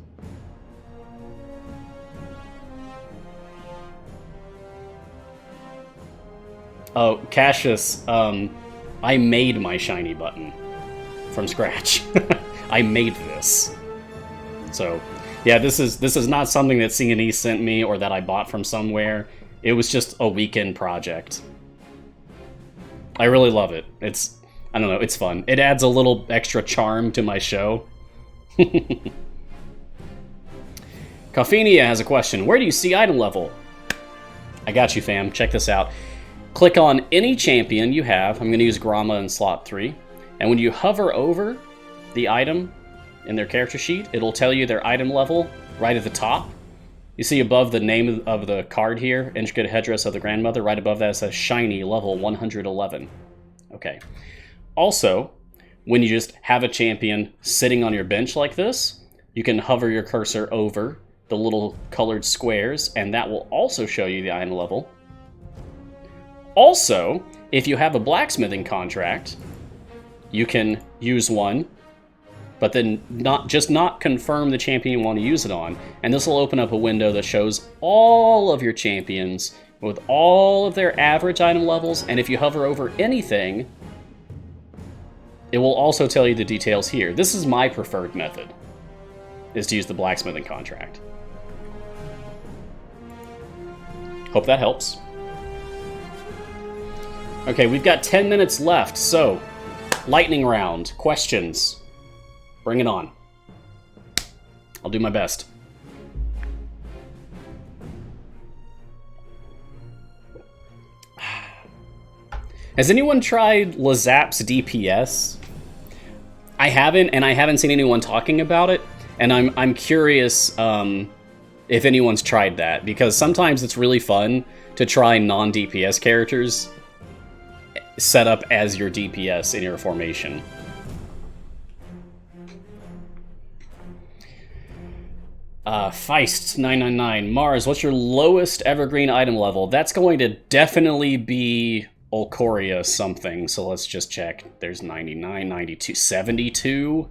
Oh, Cassius, I made my shiny button from scratch. I made this. So, yeah, this is not something that C&E sent me or that I bought from somewhere. It was just a weekend project. I really love it. I don't know, it's fun. It adds a little extra charm to my show. Coffenia has a question. Where do you see item level? I got you, fam. Check this out. Click on any champion you have. I'm going to use Gromma in slot 3. And when you hover over the item in their character sheet, it'll tell you their item level right at the top. You see above the name of the card here, Intricate Headdress of the Grandmother, right above that it says Shiny level 111. Okay. Also, when you just have a champion sitting on your bench like this, you can hover your cursor over the little colored squares, and that will also show you the item level. Also, if you have a blacksmithing contract, you can use one, but then not confirm the champion you want to use it on, and this will open up a window that shows all of your champions with all of their average item levels, and if you hover over anything, it will also tell you the details here. This is my preferred method, is to use the blacksmithing contract. Hope that helps. Okay, we've got 10 minutes left, so lightning round, questions. Bring it on. I'll do my best. Has anyone tried Lazaps DPS? I haven't, and I haven't seen anyone talking about it, and I'm curious if anyone's tried that, because sometimes it's really fun to try non-DPS characters set up as your DPS in your formation. Feist 999. Mars, what's your lowest evergreen item level? That's going to definitely be Olcoria something, so let's just check. There's 99, 92, 72.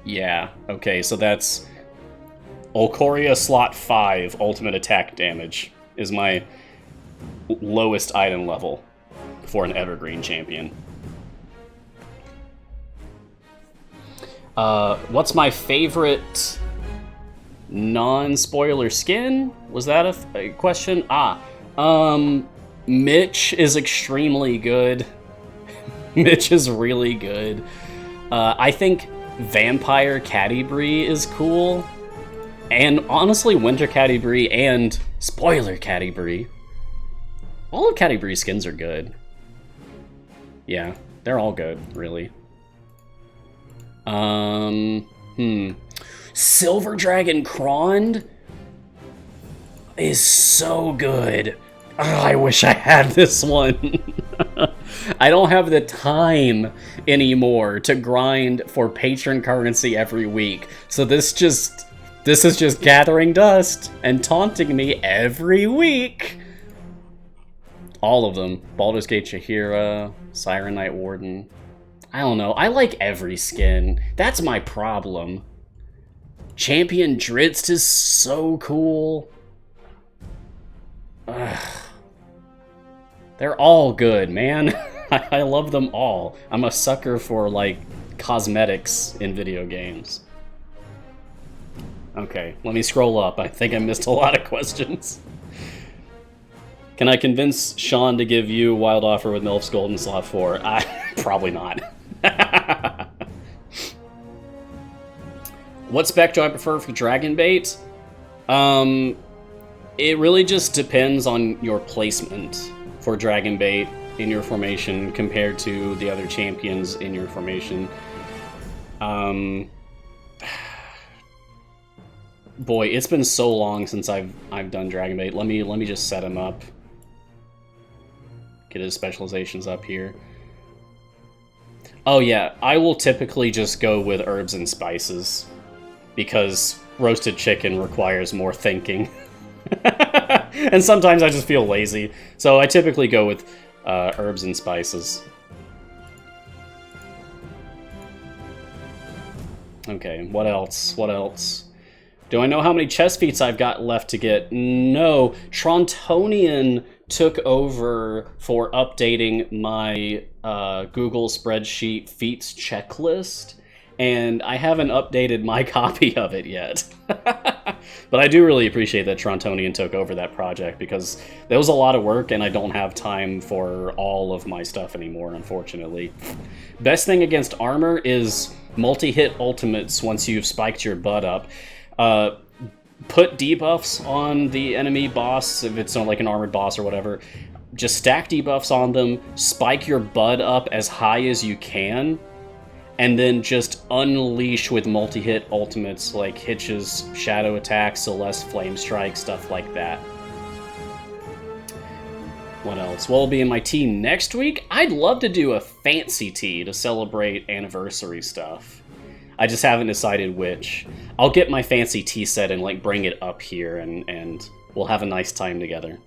Yeah, okay, so that's Olcoria slot 5 ultimate attack damage is my lowest item level for an evergreen champion. What's my favorite non-spoiler skin? Was that a question? Mitch is extremely good. Mitch is really good. I think Vampire Catti-Brie is cool. And honestly, Winter Catti-Brie and Spoiler Catti-Brie. All of Catti-Brie's skins are good. Yeah, they're all good, really. Silver Dragon Krond is so good. Oh, I wish I had this one. I don't have the time anymore to grind for patron currency every week. So this is just gathering dust and taunting me every week. All of them. Baldur's Gate Shahira, Siren Knight Warden. I don't know. I like every skin. That's my problem. Champion Dritz is so cool. Ugh. They're all good, man. I love them all. I'm a sucker for, like, cosmetics in video games. Okay, let me scroll up. I think I missed a lot of questions. Can I convince Sean to give you Wild Offer with MILF's Gold in slot 4? Probably not. What spec do I prefer for Dragon Bait? It really just depends on your placement for Dragon Bait in your formation compared to the other champions in your formation. Boy, it's been so long since I've done Dragon Bait. Let me just set him up. Get his specializations up here. Oh yeah, I will typically just go with herbs and spices because roasted chicken requires more thinking. And sometimes I just feel lazy, so I typically go with herbs and spices. Okay, what else? What else? Do I know how many chess feats I've got left to get? No. Trontonian took over for updating my Google spreadsheet feats checklist, and I haven't updated my copy of it yet. But I do really appreciate that Trontonian took over that project, because there was a lot of work and I don't have time for all of my stuff anymore, unfortunately. Best thing against armor is multi-hit ultimates once you've spiked your butt up. Put debuffs on the enemy boss, if it's not like an armored boss or whatever. Just stack debuffs on them, spike your bud up as high as you can, and then just unleash with multi-hit ultimates like Hitch's Shadow Attack, Celeste Flame Strike, stuff like that. What else? What will be in my tea next week? I'd love to do a fancy tea to celebrate anniversary stuff. I just haven't decided which. I'll get my fancy tea set and like bring it up here, and we'll have a nice time together.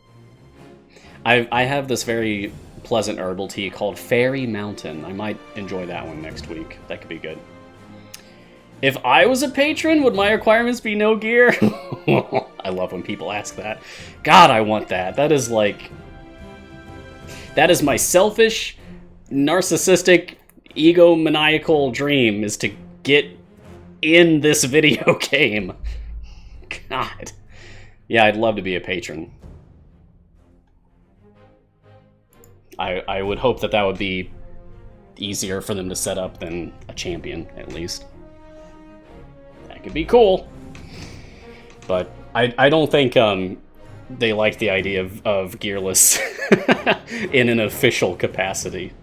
I have this very pleasant herbal tea called Fairy Mountain. I might enjoy that one next week. That could be good. If I was a patron, would my requirements be no gear? I love when people ask that. God, I want that. That is like... That is my selfish, narcissistic, egomaniacal dream, is to get in this video game. God. Yeah, I'd love to be a patron. I would hope that would be easier for them to set up than a champion, at least. That could be cool. But I don't think they like the idea of gearless in an official capacity.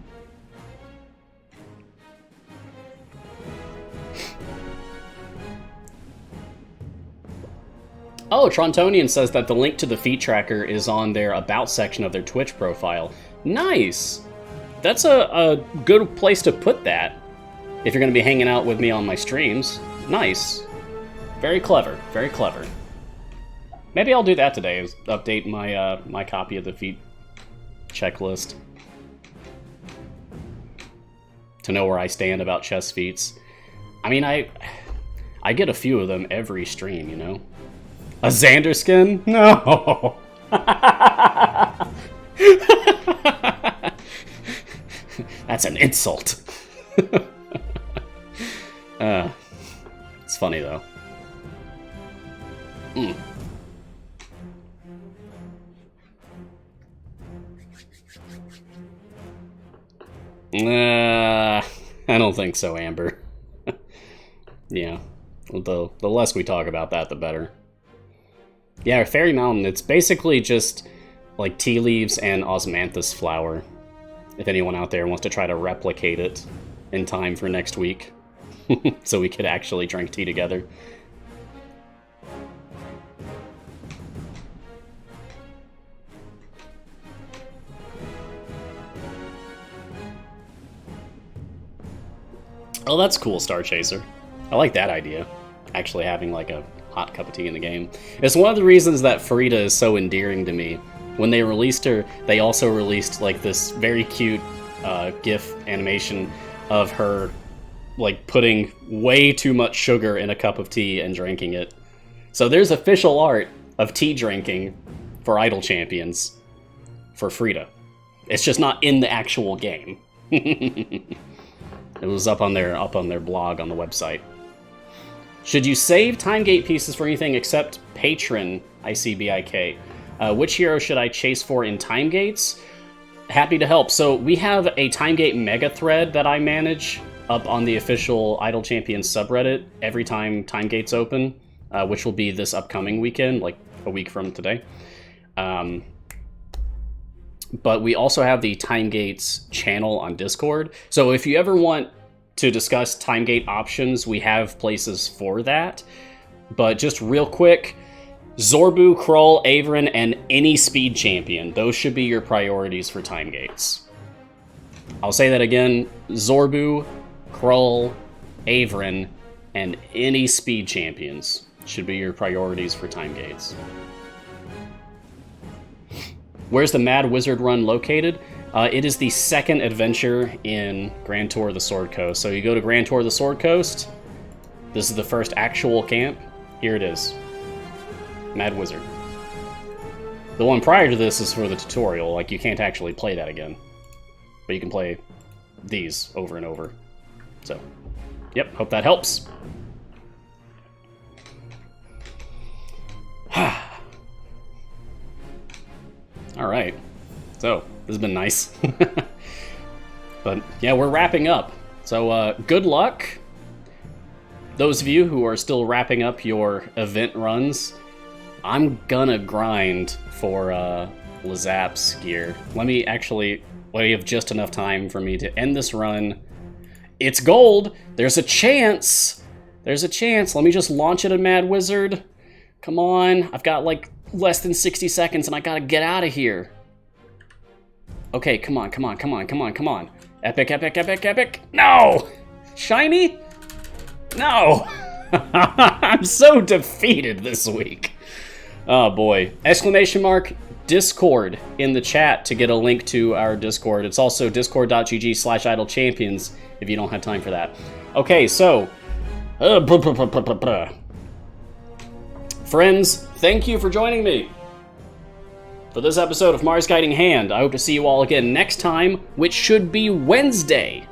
Oh, Trontonian says that the link to the feat tracker is on their About section of their Twitch profile. Nice! That's a good place to put that. if you're going to be hanging out with me on my streams. Nice. Very clever. Very clever. Maybe I'll do that today, is update my my copy of the feat checklist. To know where I stand about chess feats. I mean, I get a few of them every stream, you know? A Xander skin? No! That's an insult. It's funny, though. I don't think so, Amber. Yeah, the less we talk about that, the better. Yeah, Fairy Mountain, it's basically just like tea leaves and osmanthus flower. If anyone out there wants to try to replicate it in time for next week, so we could actually drink tea together. Oh, that's cool, Star Chaser. I like that idea. Actually having like a hot cup of tea in the game. It's one of the reasons that Frida is so endearing to me. When they released her, they also released like this very cute GIF animation of her like putting way too much sugar in a cup of tea and drinking it. So there's official art of tea drinking for Idle Champions for Frida. It's just not in the actual game. It was up on their blog on the website. Should you save time gate pieces for anything except Patron ICBIK? Which hero should I chase for in time gates? Happy to help. So we have a time gate mega thread that I manage up on the official Idle Champions subreddit every time time gates open, which will be this upcoming weekend, like a week from today. But we also have the Time Gates channel on Discord. So if you ever want to discuss Time Gate options, we have places for that. But just real quick, Zorbu, Krull, Averin, and any speed champion. Those should be your priorities for Time Gates. I'll say that again. Zorbu, Krull, Averin, and any speed champions should be your priorities for Time Gates. Where's the Mad Wizard Run located? It is the second adventure in Grand Tour of the Sword Coast. So you go to Grand Tour of the Sword Coast. This is the first actual camp. Here it is. Mad Wizard. The one prior to this is for the tutorial. Like, you can't actually play that again. But you can play these over and over. So, yep, hope that helps. All right, so this has been nice. But yeah, we're wrapping up. So good luck. Those of you who are still wrapping up your event runs, I'm gonna grind for Lazaps gear. We have just enough time for me to end this run. It's gold. There's a chance. There's a chance. Let me just launch it at Mad Wizard. Come on. I've got like less than 60 seconds and I gotta get out of here. Okay, come on, come on, come on, come on, come on. Epic, epic, epic, epic. No! Shiny? No! I'm so defeated this week. Oh boy. Exclamation mark Discord in the chat to get a link to our Discord. It's also discord.gg/idlechampions if you don't have time for that. Okay, so friends, thank you for joining me for this episode of Mars Guiding Hand. I hope to see you all again next time, which should be Wednesday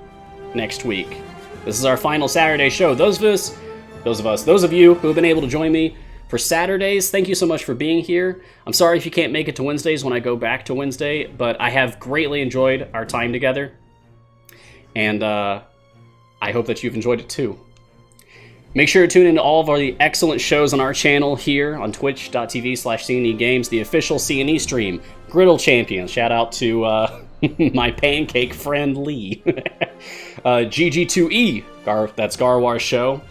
next week. This is our final Saturday show. Those of you who have been able to join me for Saturdays, thank you so much for being here. I'm sorry if you can't make it to Wednesdays when I go back to Wednesday, but I have greatly enjoyed our time together. And I hope that you've enjoyed it too. Make sure to tune into all of the excellent shows on our channel here on twitch.tv/CNE Games, the official CNE stream, Griddle Champions. Shout out to my pancake friend Lee. GG2E, that's Garwar's show.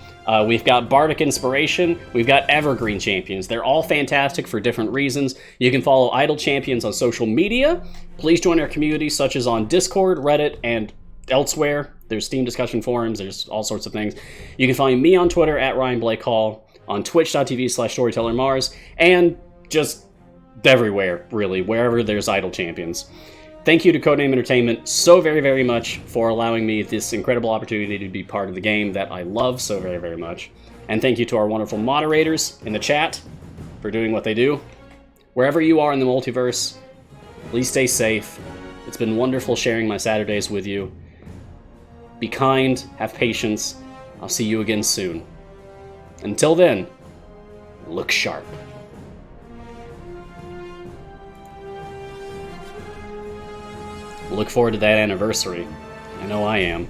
We've got Bardic Inspiration. We've got Evergreen Champions. They're all fantastic for different reasons. You can follow Idle Champions on social media. Please join our community, such as on Discord, Reddit, and elsewhere. There's Steam discussion forums, there's all sorts of things. You can find me on Twitter at Ryan Blake Hall, on twitch.tv/Storyteller Mars, and just everywhere, really, wherever there's Idle Champions. Thank you to Codename Entertainment so very, very much for allowing me this incredible opportunity to be part of the game that I love so very, very much. And thank you to our wonderful moderators in the chat for doing what they do. Wherever you are in the multiverse, please stay safe. It's been wonderful sharing my Saturdays with you. Be kind, have patience. I'll see you again soon. Until then, look sharp. Look forward to that anniversary. I know I am.